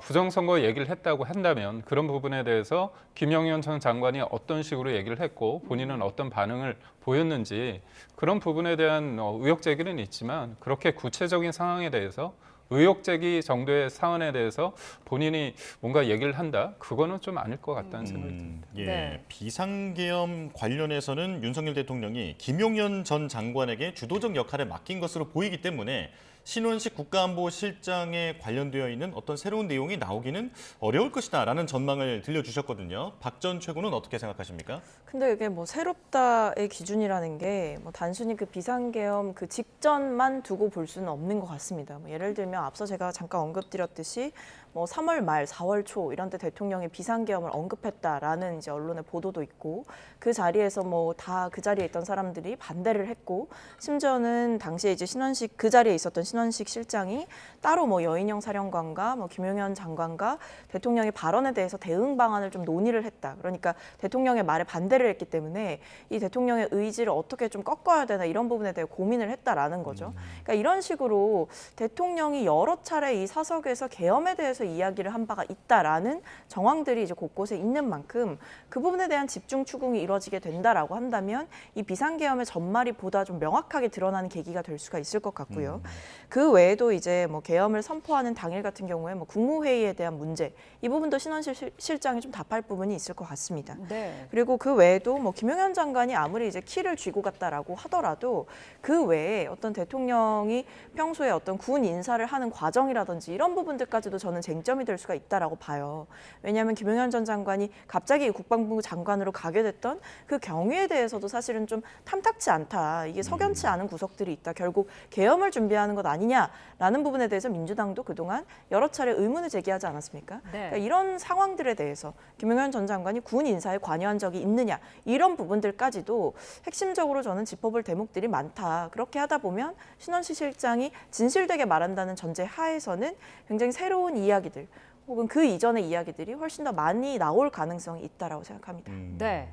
부정선거 얘기를 했다고 한다면 그런 부분에 대해서 김영현 전 장관이 어떤 식으로 얘기를 했고 본인은 어떤 반응을 보였는지 그런 부분에 대한 의혹 제기는 있지만 그렇게 구체적인 상황에 대해서 의혹 제기 정도의 사안에 대해서 본인이 뭔가 얘기를 한다? 그거는 좀 아닐 것 같다는 생각이 듭니다. 예. 네. 비상계엄 관련해서는 윤석열 대통령이 김용현 전 장관에게 주도적 역할을 맡긴 것으로 보이기 때문에 신원식 국가안보실장에 관련되어 있는 어떤 새로운 내용이 나오기는 어려울 것이다라는 전망을 들려주셨거든요. 박 전 최고는 어떻게 생각하십니까? 근데 이게 뭐 새롭다의 기준이라는 게 뭐 단순히 그 비상계엄 그 직전만 두고 볼 수는 없는 것 같습니다. 뭐 예를 들면 앞서 제가 잠깐 언급드렸듯이 뭐 3월 말, 4월 초 이런 때 대통령이 비상계엄을 언급했다라는 이제 언론의 보도도 있고 그 자리에서 뭐 다 그 자리에 있던 사람들이 반대를 했고 심지어는 당시에 이제 신원식 그 자리에 있었던 신원식 실장이 따로 뭐 여인영 사령관과 뭐 김용현 장관과 대통령의 발언에 대해서 대응 방안을 좀 논의를 했다. 그러니까 대통령의 말에 반대를 했기 때문에 이 대통령의 의지를 어떻게 좀 꺾어야 되나 이런 부분에 대해 고민을 했다라는 거죠. 그러니까 이런 식으로 대통령이 여러 차례 이 사석에서 계엄에 대해서 이야기를 한 바가 있다라는 정황들이 이제 곳곳에 있는 만큼 그 부분에 대한 집중 추궁이 이루어지게 된다라고 한다면 이 비상계엄의 전말이 보다 좀 명확하게 드러나는 계기가 될 수가 있을 것 같고요. 그 외에도 이제 뭐 계엄을 선포하는 당일 같은 경우에 뭐 국무회의에 대한 문제 이 부분도 신원식 실장이 좀 답할 부분이 있을 것 같습니다. 네. 그리고 그 외에도 뭐 김용현 장관이 아무리 이제 키를 쥐고 갔다라고 하더라도 그 외에 어떤 대통령이 평소에 어떤 군 인사를 하는 과정이라든지 이런 부분들까지도 저는 쟁점이 될 수가 있다라고 봐요. 왜냐하면 김용현 전 장관이 갑자기 국방부 장관으로 가게 됐던 그 경위에 대해서도 사실은 좀 탐탁치 않다. 이게 석연치 않은 구석들이 있다. 결국 계엄을 준비하는 것 아니냐라는 부분에 대해서 민주당도 그동안 여러 차례 의문을 제기하지 않았습니까? 네. 그러니까 이런 상황들에 대해서 김용현 전 장관이 군 인사에 관여한 적이 있느냐 이런 부분들까지도 핵심적으로 저는 짚어볼 대목들이 많다. 그렇게 하다 보면 신원식 실장이 진실되게 말한다는 전제 하에서는 굉장히 새로운 이야기들 혹은 그 이전의 이야기들이 훨씬 더 많이 나올 가능성이 있다라고 생각합니다. 네.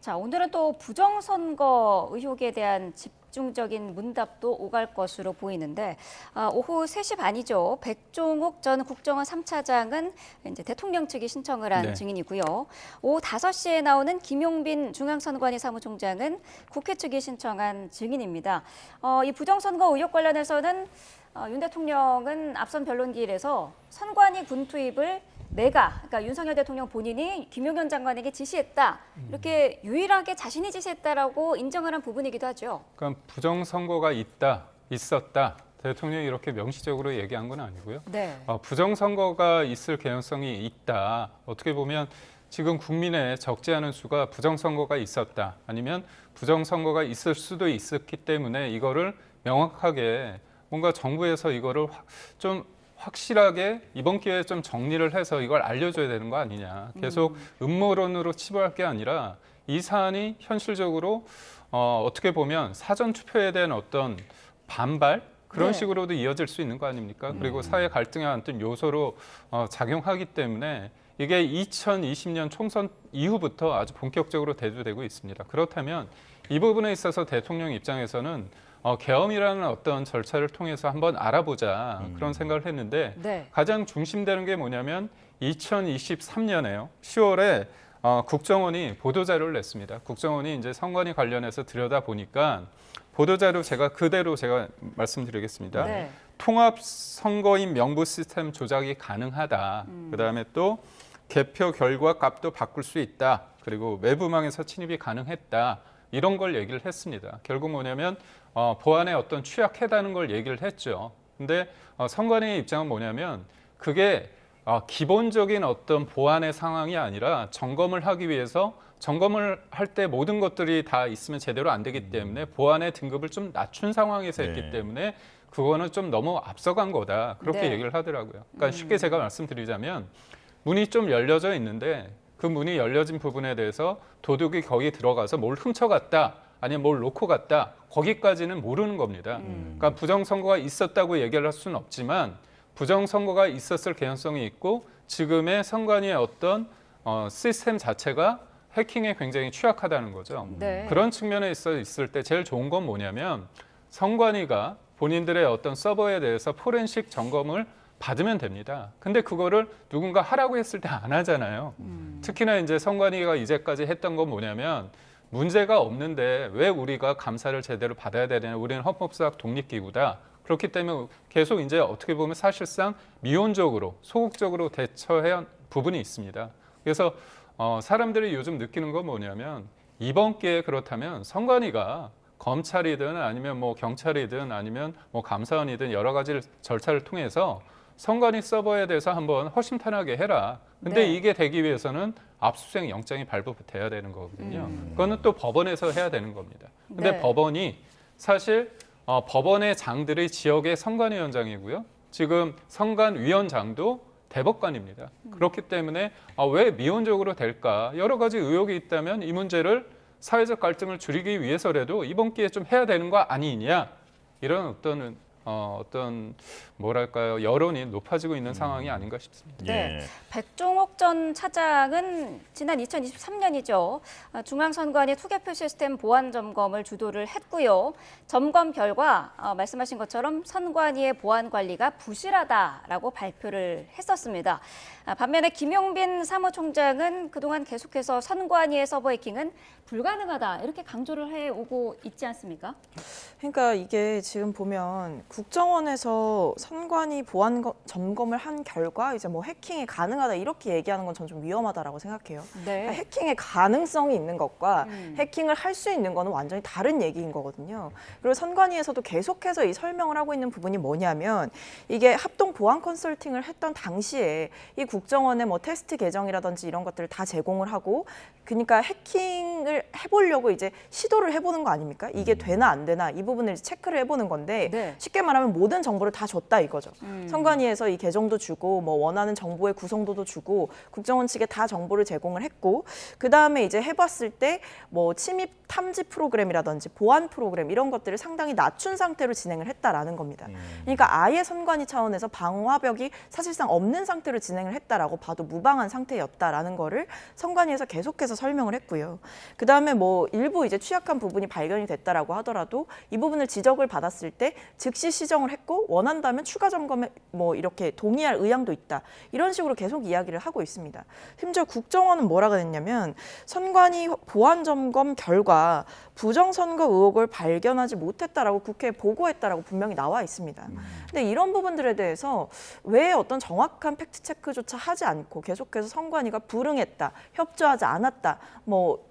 자, 오늘은 또 부정선거 의혹에 대한 집중적인 문답도 오갈 것으로 보이는데 오후 3시 반이죠. 백종욱 전 국정원 3차장은 이제 대통령 측이 신청을 한 네. 증인이고요. 오후 5시에 나오는 김용빈 중앙선관위 사무총장은 국회 측이 신청한 증인입니다. 이 부정선거 의혹 관련해서는 윤 대통령은 앞선 변론기일에서 선관위 군 투입을 그러니까 윤석열 대통령 본인이 김용현 장관에게 지시했다. 이렇게 유일하게 자신이 지시했다라고 인정을 한 부분이기도 하죠. 그러니까 부정선거가 있었다. 대통령이 이렇게 명시적으로 얘기한 건 아니고요. 네. 부정선거가 있을 개연성이 있다. 어떻게 보면 지금 국민의 적지 않은 수가 부정선거가 있었다. 아니면 부정선거가 있을 수도 있었기 때문에 이거를 명확하게 뭔가 정부에서 이거를 좀 확실하게 이번 기회에 좀 정리를 해서 이걸 알려줘야 되는 거 아니냐. 계속 음모론으로 치부할 게 아니라 이 사안이 현실적으로 어떻게 보면 사전 투표에 대한 어떤 반발 그런 네. 식으로도 이어질 수 있는 거 아닙니까? 그리고 사회 갈등의 어떤 요소로 작용하기 때문에 이게 2020년 총선 이후부터 아주 본격적으로 대두되고 있습니다. 그렇다면 이 부분에 있어서 대통령 입장에서는 계엄이라는 어떤 절차를 통해서 한번 알아보자 그런 생각을 했는데 네. 가장 중심되는 게 뭐냐면 2023년에요. 10월에 국정원이 보도자료를 냈습니다. 국정원이 이제 선관위 관련해서 들여다 보니까 보도자료 제가 말씀드리겠습니다. 네. 통합 선거인 명부 시스템 조작이 가능하다. 그다음에 또 개표 결과 값도 바꿀 수 있다. 그리고 외부망에서 침입이 가능했다. 이런 걸 얘기를 했습니다. 결국 뭐냐면 보안에 어떤 취약하다는 걸 얘기를 했죠. 근데 선관위의 입장은 뭐냐면 그게 기본적인 어떤 보안의 상황이 아니라 점검을 하기 위해서 점검을 할 때 모든 것들이 다 있으면 제대로 안 되기 때문에 보안의 등급을 좀 낮춘 상황에서 했기 네. 때문에 그거는 좀 너무 앞서간 거다. 그렇게 네. 얘기를 하더라고요. 그러니까 쉽게 제가 말씀드리자면 문이 좀 열려져 있는데 그 문이 열려진 부분에 대해서 도둑이 거기 들어가서 뭘 훔쳐갔다. 아니면 뭘 놓고 갔다. 거기까지는 모르는 겁니다. 그러니까 부정선거가 있었다고 얘기를 할 수는 없지만 부정선거가 있었을 개연성이 있고 지금의 선관위의 어떤 시스템 자체가 해킹에 굉장히 취약하다는 거죠. 네. 그런 측면에 있을 때 제일 좋은 건 뭐냐면 선관위가 본인들의 어떤 서버에 대해서 포렌식 점검을 받으면 됩니다. 근데 그거를 누군가 하라고 했을 때 안 하잖아요. 특히나 이제 선관위가 이제까지 했던 건 뭐냐면 문제가 없는데 왜 우리가 감사를 제대로 받아야 되냐. 우리는 헌법사학 독립기구다. 그렇기 때문에 계속 이제 어떻게 보면 사실상 미온적으로 소극적으로 대처해야 한 부분이 있습니다. 그래서 사람들이 요즘 느끼는 건 뭐냐면 이번 기회에 그렇다면 선관위가 검찰이든 아니면 뭐 경찰이든 아니면 뭐 감사원이든 여러 가지 절차를 통해서 선관위 서버에 대해서 한번 허심탄회하게 해라. 근데 네. 이게 되기 위해서는 압수수색 영장이 발부돼야 되는 거거든요. 그거는 또 법원에서 해야 되는 겁니다. 근데 네. 법원이 사실 법원의 장들이 지역의 선관위원장이고요. 지금 선관위원장도 대법관입니다. 그렇기 때문에 왜 미온적으로 될까? 여러 가지 의혹이 있다면 이 문제를 사회적 갈등을 줄이기 위해서라도 이번 기회에 좀 해야 되는 거 아니냐? 이런 어떤 뭐랄까요? 여론이 높아지고 있는 상황이 아닌가 싶습니다. 네. 예. 백종옥 전 차장은 지난 2023년이죠. 중앙선관위 투개표 시스템 보안 점검을 주도를 했고요. 점검 결과 말씀하신 것처럼 선관위의 보안 관리가 부실하다라고 발표를 했었습니다. 반면에 김용빈 사무총장은 그동안 계속해서 선관위의 서버 해킹은 불가능하다 이렇게 강조를 해오고 있지 않습니까? 그러니까 이게 지금 보면 국정원에서 선관위 보안 점검을 한 결과 이제 뭐 해킹이 가능하다 이렇게 얘기하는 건 전 좀 위험하다라고 생각해요. 그러니까 네. 해킹의 가능성이 있는 것과 해킹을 할 수 있는 거는 완전히 다른 얘기인 거거든요. 그리고 선관위에서도 계속해서 이 설명을 하고 있는 부분이 뭐냐면 이게 합동 보안 컨설팅을 했던 당시에 이 국정원의 뭐 테스트 계정이라든지 이런 것들을 다 제공을 하고 그러니까 해킹을 해보려고 이제 시도를 해보는 거 아닙니까? 이게 되나 안 되나 이 부분을 이제 체크를 해보는 건데 네. 쉽게 말하면 모든 정보를 다 줬다 이거죠. 선관위에서 이 계정도 주고 뭐 원하는 정보의 구성도도 주고 국정원 측에 다 정보를 제공을 했고 그 다음에 이제 해봤을 때 뭐 침입 탐지 프로그램이라든지 보안 프로그램 이런 것들을 상당히 낮춘 상태로 진행을 했다라는 겁니다. 그러니까 아예 선관위 차원에서 방화벽이 사실상 없는 상태로 진행을 했다라고 봐도 무방한 상태였다라는 거를 선관위에서 계속해서 설명을 했고요. 그 다음에 뭐 일부 이제 취약한 부분이 발견이 됐다라고 하더라도 이 부분을 지적을 받았을 때 즉시 시정을 했고 원한다면 추가 점검에 뭐 이렇게 동의할 의향도 있다. 이런 식으로 계속 이야기를 하고 있습니다. 심지어 국정원은 뭐라 그랬냐면 선관위 보안 점검 결과 부정선거 의혹을 발견하지 못했다라고 국회에 보고했다라고 분명히 나와 있습니다. 근데 이런 부분들에 대해서 왜 어떤 정확한 팩트 체크조차 하지 않고 계속해서 선관위가 불응했다, 협조하지 않았다, 뭐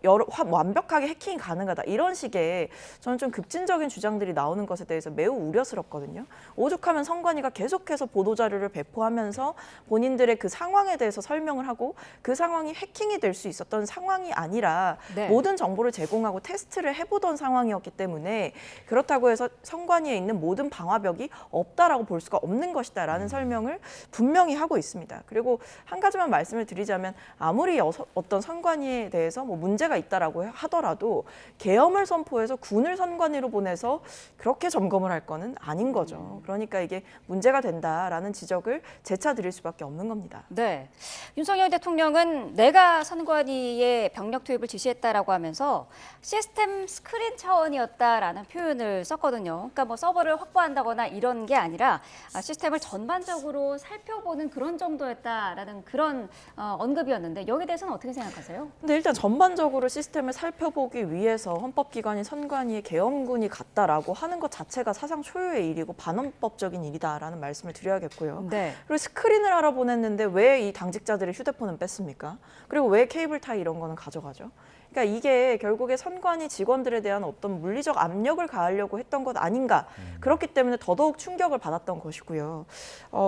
완벽하게 해킹이 가능하다 이런 식의 저는 좀 급진적인 주장들이 나오는 것에 대해서 매우 우려스럽거든요. 오죽하면 선관위가 계속해서 보도자료를 배포하면서 본인들의 그 상황에 대해서 설명을 하고 그 상황이 해킹이 될 수 있었던 상황이 아니라 네. 모든 정보를 제공하고 테스트를 해보던 상황이었기 때문에 그렇다고 해서 선관위에 있는 모든 방화벽이 없다라고 볼 수가 없는 것이다라는 설명을 분명히 하고 있습니다. 그리고 한 가지만 말씀을 드리자면 아무리 어떤 선관위에 대해서 뭐 문제가 있다라고 하더라도 계엄을 선포해서 군을 선관위로 보내서 그렇게 점검을 할 거는 아닌 거죠. 그러니까 이게 문제가 된다라는 지적을 재차 드릴 수밖에 없는 겁니다. 네. 윤석열 대통령은 내가 선관위에 병력 투입을 지시했다라고 하면서 시스템 스크린 차원이었다라는 표현을 썼거든요. 그러니까 뭐 서버를 확보한다거나 이런 게 아니라 시스템을 전반적으로 살펴보는 그런 정도였다라는 그런 언급이었는데 여기에 대해서는 어떻게 생각하세요? 근데 일단 전반적으로 시스템을 살펴보기 위해서 헌법기관인 선관위에 계엄군이 갔다라고 하는 것 자체가 사상 초유의 일이고 반헌법적인 일이다라는 말씀을 드려야겠고요. 네. 그리고 스크린을 알아보냈는데 왜 이 당직자들의 휴대폰은 뺐습니까? 그리고 왜 케이블 타이 이런 거는 가져가죠? 그러니까 이게 결국에 선관위 직원들에 대한 어떤 물리적 압력을 가하려고 했던 것 아닌가. 그렇기 때문에 더더욱 충격을 받았던 것이고요.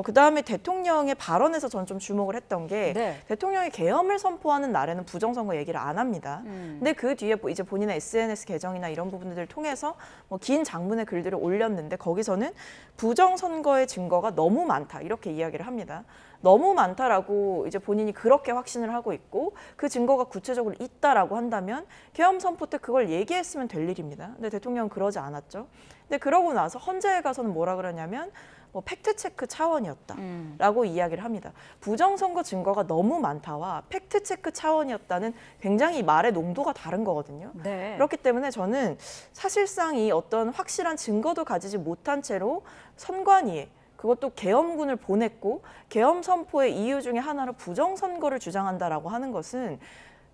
그다음에 대통령의 발언에서 저는 좀 주목을 했던 게 네. 대통령이 계엄을 선포하는 날에는 부정선거 얘기를 안 합니다. 근데 그 뒤에 이제 본인의 SNS 계정이나 이런 부분들을 통해서 뭐 긴 장문의 글들을 올렸는데 거기서는 부정선거의 증거가 너무 많다 이렇게 이야기를 합니다. 너무 많다라고 이제 본인이 그렇게 확신을 하고 있고 그 증거가 구체적으로 있다라고 한다면 계엄 선포 때 그걸 얘기했으면 될 일입니다. 근데 대통령은 그러지 않았죠. 근데 그러고 나서 헌재에 가서는 뭐라 그러냐면 뭐 팩트체크 차원이었다라고 이야기를 합니다. 부정선거 증거가 너무 많다와 팩트체크 차원이었다는 굉장히 말의 농도가 다른 거거든요. 네. 그렇기 때문에 저는 사실상 이 어떤 확실한 증거도 가지지 못한 채로 선관위에 그것도 계엄군을 보냈고 계엄 선포의 이유 중에 하나로 부정선거를 주장한다라고 하는 것은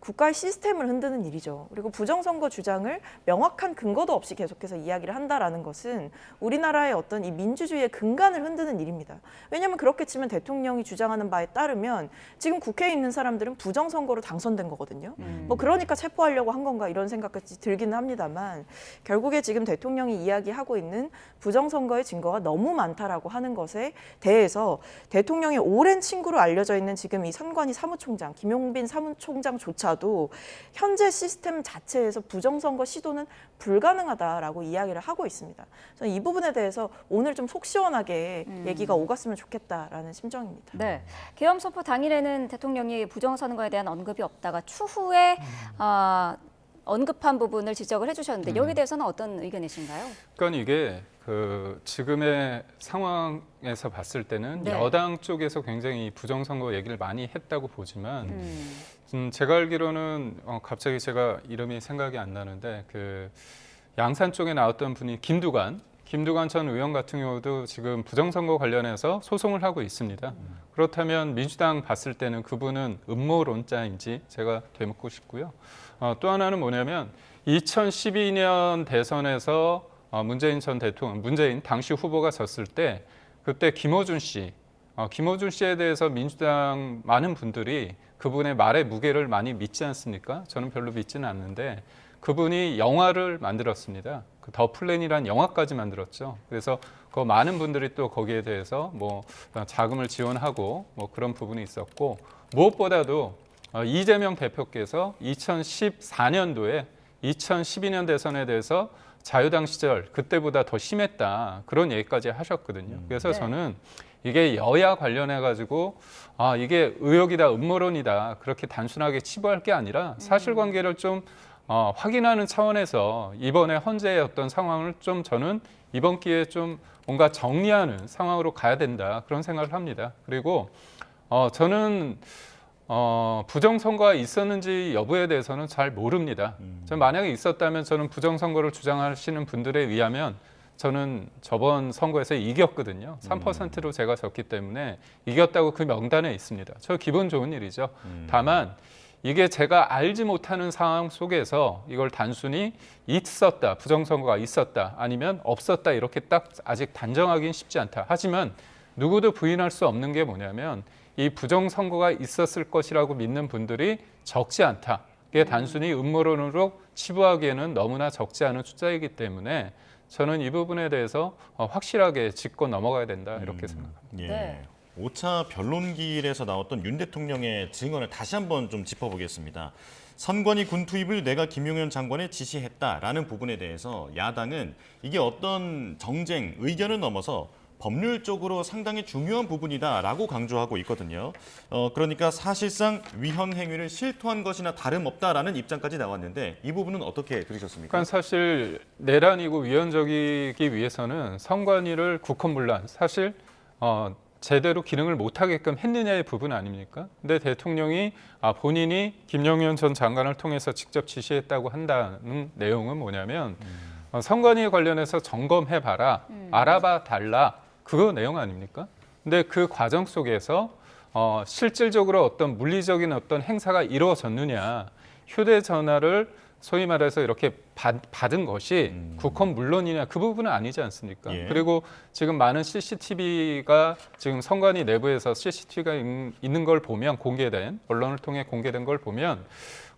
국가의 시스템을 흔드는 일이죠. 그리고 부정선거 주장을 명확한 근거도 없이 계속해서 이야기를 한다라는 것은 우리나라의 어떤 이 민주주의의 근간을 흔드는 일입니다. 왜냐하면 그렇게 치면 대통령이 주장하는 바에 따르면 지금 국회에 있는 사람들은 부정선거로 당선된 거거든요. 뭐 그러니까 체포하려고 한 건가 이런 생각까지 들기는 합니다만 결국에 지금 대통령이 이야기하고 있는 부정선거의 증거가 너무 많다라고 하는 것에 대해서 대통령의 오랜 친구로 알려져 있는 지금 이 선관위 사무총장 김용빈 사무총장조차 도 현재 시스템 자체에서 부정선거 시도는 불가능하다라고 이야기를 하고 있습니다. 저는 이 부분에 대해서 오늘 좀 속 시원하게 얘기가 오갔으면 좋겠다라는 심정입니다. 네. 계엄 선포 당일에는 대통령이 부정선거에 대한 언급이 없다가 추후에 언급한 부분을 지적을 해주셨는데 여기에 대해서는 어떤 의견이신가요? 그러니까 이게 지금의 상황에서 봤을 때는 네. 여당 쪽에서 굉장히 부정선거 얘기를 많이 했다고 보지만 제가 알기로는 갑자기 제가 이름이 생각이 안 나는데 그 양산 쪽에 나왔던 분이 김두관 전 의원 같은 경우도 지금 부정선거 관련해서 소송을 하고 있습니다. 그렇다면 민주당 봤을 때는 그분은 음모론자인지 제가 되묻고 싶고요. 또 하나는 뭐냐면 2012년 대선에서 문재인 전 대통령, 문재인 당시 후보가 졌을 때 그때 김어준 씨에 대해서 민주당 많은 분들이 그분의 말의 무게를 많이 믿지 않습니까? 저는 별로 믿지는 않는데 그분이 영화를 만들었습니다. 그 더 플랜이라는 영화까지 만들었죠. 그래서 그 많은 분들이 또 거기에 대해서 뭐 자금을 지원하고 뭐 그런 부분이 있었고 무엇보다도 이재명 대표께서 2014년도에 2012년 대선에 대해서 자유당 시절 그때보다 더 심했다 그런 얘기까지 하셨거든요. 그래서 네. 저는 이게 여야 관련해 가지고 이게 의혹이다 음모론이다 그렇게 단순하게 치부할 게 아니라 사실관계를 좀 확인하는 차원에서 이번에 헌재의 어떤 상황을 좀 저는 이번 기회에 좀 뭔가 정리하는 상황으로 가야 된다 그런 생각을 합니다. 그리고 저는 부정선거가 있었는지 여부에 대해서는 잘 모릅니다. 전 만약에 있었다면 저는 부정선거를 주장하시는 분들에 의하면 저는 저번 선거에서 이겼거든요. 3%로 제가 졌기 때문에 이겼다고 그 명단에 있습니다. 저 기분 좋은 일이죠. 다만 이게 제가 알지 못하는 상황 속에서 이걸 단순히 있었다, 부정선거가 있었다, 아니면 없었다 이렇게 딱 아직 단정하기는 쉽지 않다. 하지만 누구도 부인할 수 없는 게 뭐냐면 이 부정선거가 있었을 것이라고 믿는 분들이 적지 않다. 이게 단순히 음모론으로 치부하기에는 너무나 적지 않은 숫자이기 때문에 저는 이 부분에 대해서 확실하게 짚고 넘어가야 된다 이렇게 생각합니다. 예. 네. 5차 변론길에서 나왔던 윤 대통령의 증언을 다시 한번 좀 짚어보겠습니다. 선관위 군 투입을 내가 김용현 장관에 지시했다라는 부분에 대해서 야당은 이게 어떤 정쟁, 의견을 넘어서 법률적으로 상당히 중요한 부분이다라고 강조하고 있거든요. 그러니까 사실상 위헌 행위를 실토한 것이나 다름없다라는 입장까지 나왔는데 이 부분은 어떻게 들으셨습니까? 그러니까 사실 내란이고 위헌적이기 위해서는 선관위를 국헌문란 사실 제대로 기능을 못하게끔 했느냐의 부분 아닙니까? 근데 대통령이 본인이 김용현 전 장관을 통해서 직접 지시했다고 한다는 내용은 뭐냐면 선관위에 관련해서 점검해봐라, 알아봐 달라 그거 내용 아닙니까? 근데 그 과정 속에서 실질적으로 어떤 물리적인 어떤 행사가 이루어졌느냐 휴대전화를 소위 말해서 이렇게 받은 것이 국헌 물론이냐 그 부분은 아니지 않습니까? 예. 그리고 지금 많은 CCTV가 지금 선관위 내부에서 CCTV가 있는 걸 보면 공개된 언론을 통해 공개된 걸 보면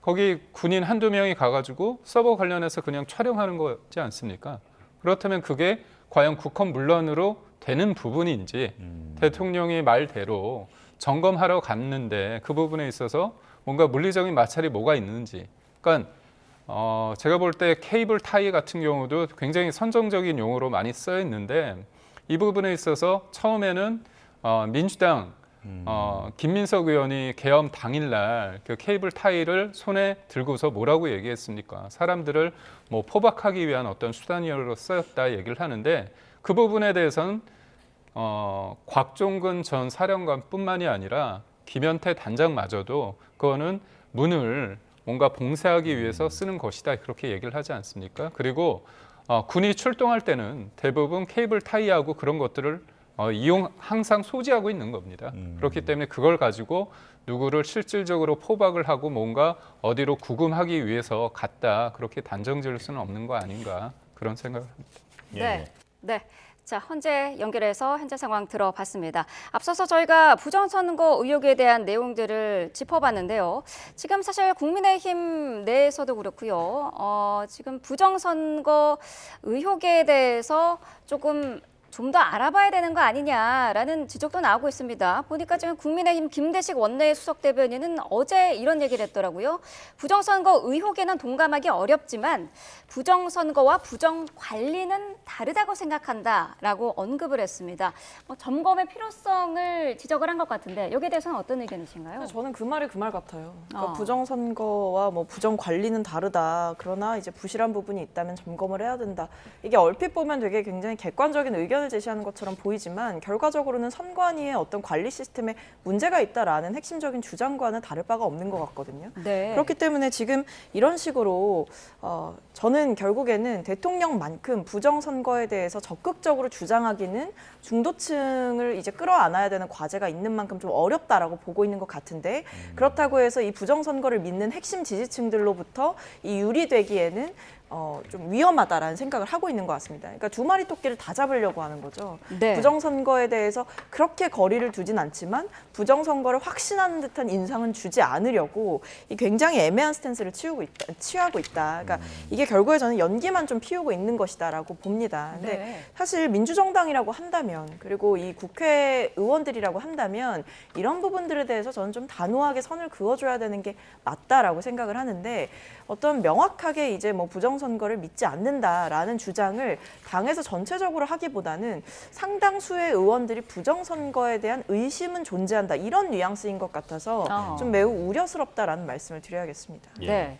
거기 군인 한두 명이 가가지고 서버 관련해서 그냥 촬영하는 거지 않습니까? 그렇다면 그게 과연 국헌 물론으로 되는 부분인지 대통령의 말대로 점검하러 갔는데 그 부분에 있어서 뭔가 물리적인 마찰이 뭐가 있는지 그러니까 제가 볼 때 케이블 타이 같은 경우도 굉장히 선정적인 용어로 많이 쓰여 있는데 이 부분에 있어서 처음에는 민주당 김민석 의원이 계엄 당일날 그 케이블 타이를 손에 들고서 뭐라고 얘기했습니까? 사람들을 뭐 포박하기 위한 어떤 수단으로 쓰였다 얘기를 하는데 그 부분에 대해서는 곽종근 전 사령관뿐만이 아니라 김현태 단장마저도 그거는 문을 뭔가 봉쇄하기 위해서 쓰는 것이다 그렇게 얘기를 하지 않습니까? 그리고 군이 출동할 때는 대부분 케이블 타이하고 그런 것들을 항상 소지하고 있는 겁니다. 그렇기 때문에 그걸 가지고 누구를 실질적으로 포박을 하고 뭔가 어디로 구금하기 위해서 갔다 그렇게 단정 지을 수는 없는 거 아닌가 그런 생각을 합니다. 네, 네. 자, 현재 연결해서 현재 상황 들어봤습니다. 앞서서 저희가 부정선거 의혹에 대한 내용들을 짚어봤는데요. 지금 사실 국민의힘 내에서도 그렇고요. 지금 부정선거 의혹에 대해서 조금 좀 더 알아봐야 되는 거 아니냐라는 지적도 나오고 있습니다. 보니까 지금 국민의힘 김대식 원내수석 대변인은 어제 이런 얘기를 했더라고요. 부정선거 의혹에는 동감하기 어렵지만 부정선거와 부정관리는 다르다고 생각한다라고 언급을 했습니다. 점검의 필요성을 지적을 한 것 같은데 여기에 대해서는 어떤 의견이신가요? 저는 그 말이 그 말 같아요. 그러니까 어. 부정선거와 뭐 부정관리는 다르다. 그러나 이제 부실한 부분이 있다면 점검을 해야 된다. 이게 얼핏 보면 되게 굉장히 객관적인 의견을 제시하는 것처럼 보이지만 결과적으로는 선관위의 어떤 관리 시스템에 문제가 있다라는 핵심적인 주장과는 다를 바가 없는 것 같거든요. 네. 그렇기 때문에 지금 이런 식으로 저는 결국에는 대통령만큼 부정선거에 대해서 적극적으로 주장하기는 중도층을 이제 끌어안아야 되는 과제가 있는 만큼 좀 어렵다라고 보고 있는 것 같은데 그렇다고 해서 이 부정선거를 믿는 핵심 지지층들로부터 이 유리되기에는 좀 위험하다라는 생각을 하고 있는 것 같습니다. 그러니까 두 마리 토끼를 다 잡으려고 하는 거죠. 네. 부정선거에 대해서 그렇게 거리를 두진 않지만 부정선거를 확신하는 듯한 인상은 주지 않으려고 이 굉장히 애매한 스탠스를 취하고 있다. 그러니까 이게 결국에 저는 연기만 좀 피우고 있는 것이다라고 봅니다. 근데 네. 사실 민주정당이라고 한다면 그리고 이 국회의원들이라고 한다면 이런 부분들에 대해서 저는 좀 단호하게 선을 그어줘야 되는 게 맞다라고 생각을 하는데 어떤 명확하게 이제 뭐 부정선거를 믿지 않는다라는 주장을 당에서 전체적으로 하기보다는 상당수의 의원들이 부정선거에 대한 의심은 존재한다 이런 뉘앙스인 것 같아서 좀 매우 우려스럽다라는 말씀을 드려야겠습니다. 예. 네.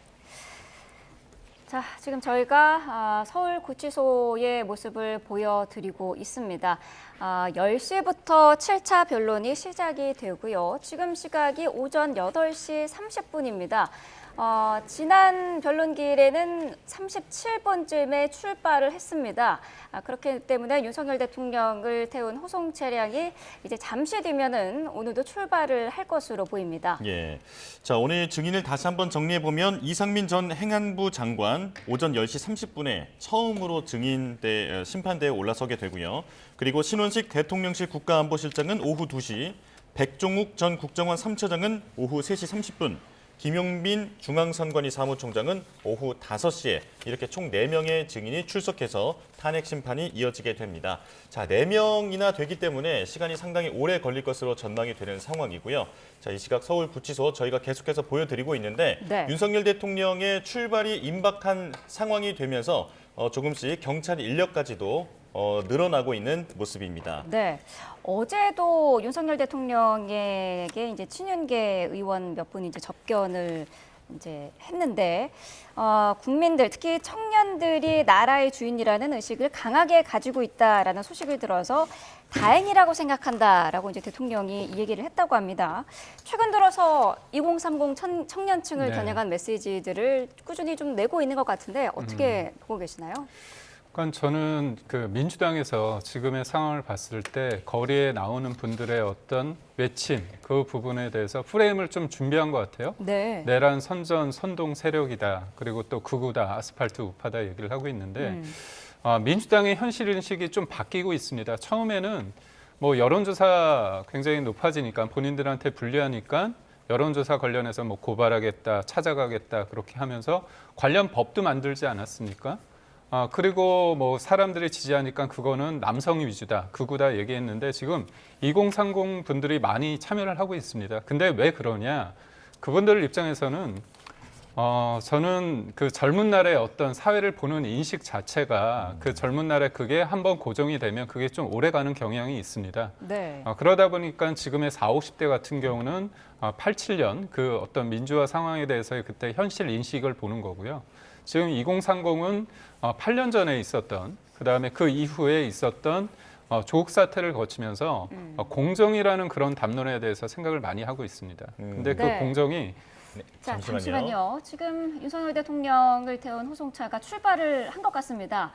자, 지금 저희가 서울구치소의 모습을 보여드리고 있습니다. 10시부터 7차 변론이 시작이 되고요. 지금 시각이 오전 8시 30분입니다. 지난 변론길에는 37분쯤에 출발을 했습니다. 그렇기 때문에 윤석열 대통령을 태운 호송 차량이 이제 잠시 뒤면은 오늘도 출발을 할 것으로 보입니다. 예. 자, 오늘 증인을 다시 한번 정리해 보면 이상민 전 행안부 장관 오전 10시 30분에 처음으로 심판대에 올라서게 되고요. 그리고 신원식 대통령실 국가안보실장은 오후 2시, 백종욱 전 국정원 3차장은 오후 3시 30분, 김용민 중앙선관위 사무총장은 오후 5시에 이렇게 총 4명의 증인이 출석해서 탄핵 심판이 이어지게 됩니다. 자, 4명이나 되기 때문에 시간이 상당히 오래 걸릴 것으로 전망이 되는 상황이고요. 자, 이 시각 서울구치소 저희가 계속해서 보여드리고 있는데 네. 윤석열 대통령의 출발이 임박한 상황이 되면서 조금씩 경찰 인력까지도 늘어나고 있는 모습입니다. 네. 어제도 윤석열 대통령에게 이제 친윤계 의원 몇 분이 이제 접견을 이제 했는데 국민들 특히 청년들이 나라의 주인이라는 의식을 강하게 가지고 있다라는 소식을 들어서 다행이라고 생각한다라고 이제 대통령이 이 얘기를 했다고 합니다. 최근 들어서 2030 청년층을 네. 겨냥한 메시지들을 꾸준히 좀 내고 있는 것 같은데 어떻게 보고 계시나요? 그러니까 저는 그 민주당에서 지금의 상황을 봤을 때 거리에 나오는 분들의 어떤 외침 그 부분에 대해서 프레임을 좀 준비한 것 같아요. 네. 내란 선전 선동 세력이다. 그리고 또 극우다, 아스팔트 우파다 얘기를 하고 있는데 민주당의 현실 인식이 좀 바뀌고 있습니다. 처음에는 뭐 여론조사 굉장히 높아지니까 본인들한테 불리하니까 여론조사 관련해서 뭐 고발하겠다, 찾아가겠다 그렇게 하면서 관련 법도 만들지 않았습니까? 그리고 뭐 사람들이 지지하니까 그거는 남성 위주다, 극우다 얘기했는데 지금 2030 분들이 많이 참여를 하고 있습니다. 근데 왜 그러냐? 그분들 입장에서는 저는 그 젊은 날의 어떤 사회를 보는 인식 자체가 그 젊은 날에 그게 한번 고정이 되면 그게 좀 오래 가는 경향이 있습니다. 네. 그러다 보니까 지금의 40, 50대 같은 경우는 87년 그 어떤 민주화 상황에 대해서의 그때 현실 인식을 보는 거고요. 지금 2030은 8년 전에 있었던 그다음에 그 이후에 있었던 조국 사태를 거치면서 공정이라는 그런 담론에 대해서 생각을 많이 하고 있습니다. 근데 그 네. 공정이 자, 잠시만요. 지금 윤석열 대통령을 태운 호송차가 출발을 한 것 같습니다.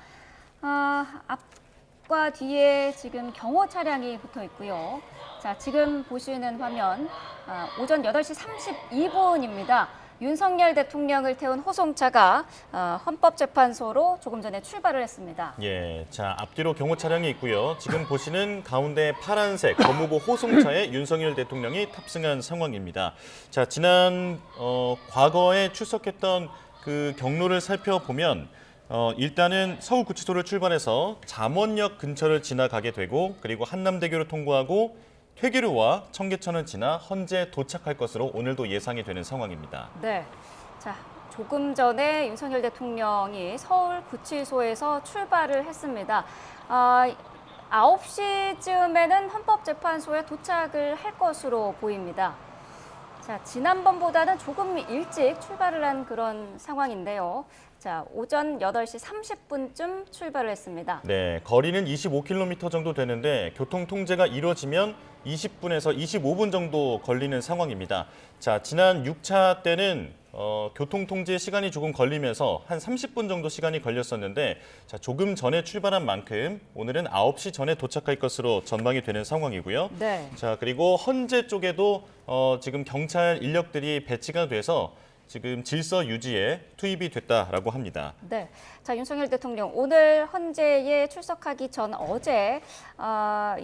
앞과 뒤에 지금 경호 차량이 붙어 있고요. 자, 지금 보시는 화면 오전 8시 32분입니다. 윤석열 대통령을 태운 호송차가 헌법재판소로 조금 전에 출발을 했습니다. 예, 자 앞뒤로 경호 차량이 있고요. 지금 보시는 가운데 파란색 법무부 호송차에 윤석열 대통령이 탑승한 상황입니다. 자 지난 과거에 출석했던 그 경로를 살펴보면 일단은 서울구치소를 출발해서 잠원역 근처를 지나가게 되고 그리고 한남대교를 통과하고 퇴계로와 청계천을 지나 헌재 도착할 것으로 오늘도 예상이 되는 상황입니다. 네. 자, 조금 전에 윤석열 대통령이 서울구치소에서 출발을 했습니다. 9시쯤에는 헌법재판소에 도착을 할 것으로 보입니다. 자, 지난번보다는 조금 일찍 출발을 한 그런 상황인데요. 자, 오전 8시 30분쯤 출발을 했습니다. 네, 거리는 25km 정도 되는데 교통 통제가 이루어지면 20분에서 25분 정도 걸리는 상황입니다. 자, 지난 6차 때는 교통 통제 시간이 조금 걸리면서 한 30분 정도 시간이 걸렸었는데 자, 조금 전에 출발한 만큼 오늘은 9시 전에 도착할 것으로 전망이 되는 상황이고요. 네. 자, 그리고 헌재 쪽에도 지금 경찰 인력들이 배치가 돼서 지금 질서 유지에 투입이 됐다라고 합니다. 네. 자, 윤석열 대통령 오늘 헌재에 출석하기 전 어제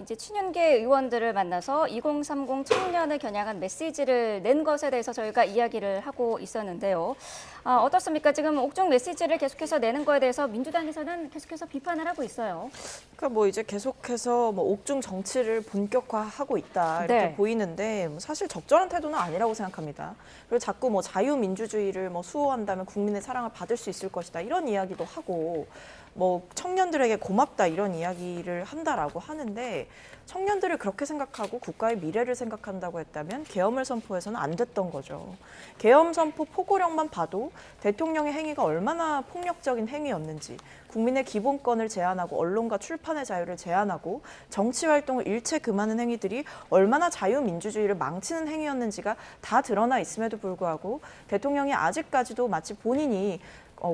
이제 친윤계 의원들을 만나서 2030 청년을 겨냥한 메시지를 낸 것에 대해서 저희가 이야기를 하고 있었는데요. 어떻습니까? 지금 옥중 메시지를 계속해서 내는 거에 대해서 민주당에서는 계속해서 비판을 하고 있어요. 그러니까 뭐 이제 계속해서 뭐 옥중 정치를 본격화하고 있다 이렇게 네. 보이는데 뭐 사실 적절한 태도는 아니라고 생각합니다. 그리고 자꾸 뭐 자유민주주의를 뭐 수호한다면 국민의 사랑을 받을 수 있을 것이다 이런 이야기도 하고 뭐 청년들에게 고맙다 이런 이야기를 한다라고 하는데 청년들을 그렇게 생각하고 국가의 미래를 생각한다고 했다면 계엄을 선포해서는 안 됐던 거죠. 계엄 선포 포고령만 봐도 대통령의 행위가 얼마나 폭력적인 행위였는지 국민의 기본권을 제한하고 언론과 출판의 자유를 제한하고 정치 활동을 일체 금하는 행위들이 얼마나 자유민주주의를 망치는 행위였는지가 다 드러나 있음에도 불구하고 대통령이 아직까지도 마치 본인이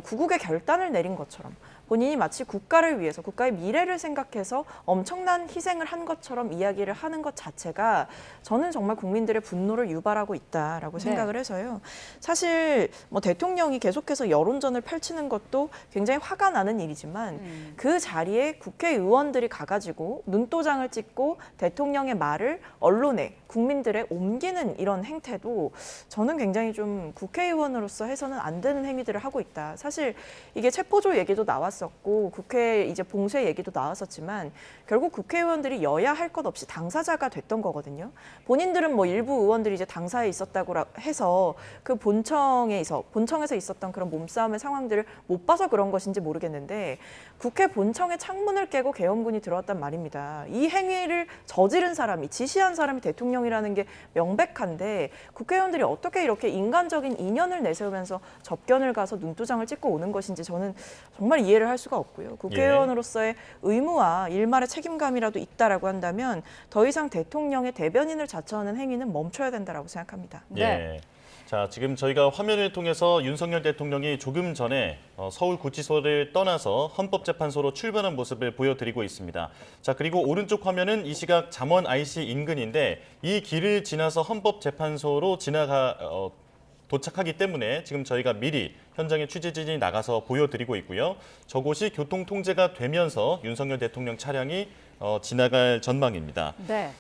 구국의 결단을 내린 것처럼 본인이 마치 국가를 위해서 국가의 미래를 생각해서 엄청난 희생을 한 것처럼 이야기를 하는 것 자체가 저는 정말 국민들의 분노를 유발하고 있다라고 생각을 해서요. 사실 뭐 대통령이 계속해서 여론전을 펼치는 것도 굉장히 화가 나는 일이지만 그 자리에 국회의원들이 가가지고 눈도장을 찍고 대통령의 말을 언론에 국민들에 옮기는 이런 행태도 저는 굉장히 좀 국회의원으로서 해서는 안 되는 행위들을 하고 있다. 사실 이게 체포조 얘기도 나왔었고 국회 이제 봉쇄 얘기도 나왔었지만 결국 국회의원들이 여야 할 것 없이 당사자가 됐던 거거든요. 본인들은 뭐 일부 의원들이 이제 당사에 있었다고 해서 그 본청에서 있었던 그런 몸싸움의 상황들을 못 봐서 그런 것인지 모르겠는데 국회 본청의 창문을 깨고 계엄군이 들어왔단 말입니다. 이 행위를 저지른 사람이 지시한 사람이 대통령이라는 게 명백한데 국회의원들이 어떻게 이렇게 인간적인 인연을 내세우면서 접견을 가서 눈도장을 찍고 오는 것인지 저는 정말 이해를 할 수가 없고요. 국회의원으로서의 의무와 일말의 책임감이라도 있다라고 한다면 더 이상 대통령의 대변인을 자처하는 행위는 멈춰야 된다라고 생각합니다. 예. 자, 지금 저희가 화면을 통해서 윤석열 대통령이 조금 전에 서울구치소를 떠나서 헌법재판소로 출발한 모습을 보여드리고 있습니다. 자, 그리고 오른쪽 화면은 이 시각 잠원 IC 인근인데 이 길을 지나서 헌법재판소로 도착하기 때문에 지금 저희가 미리 현장에 취재진이 나가서 보여드리고 있고요. 저곳이 교통 통제가 되면서 윤석열 대통령 차량이 지나갈 전망입니다. 네.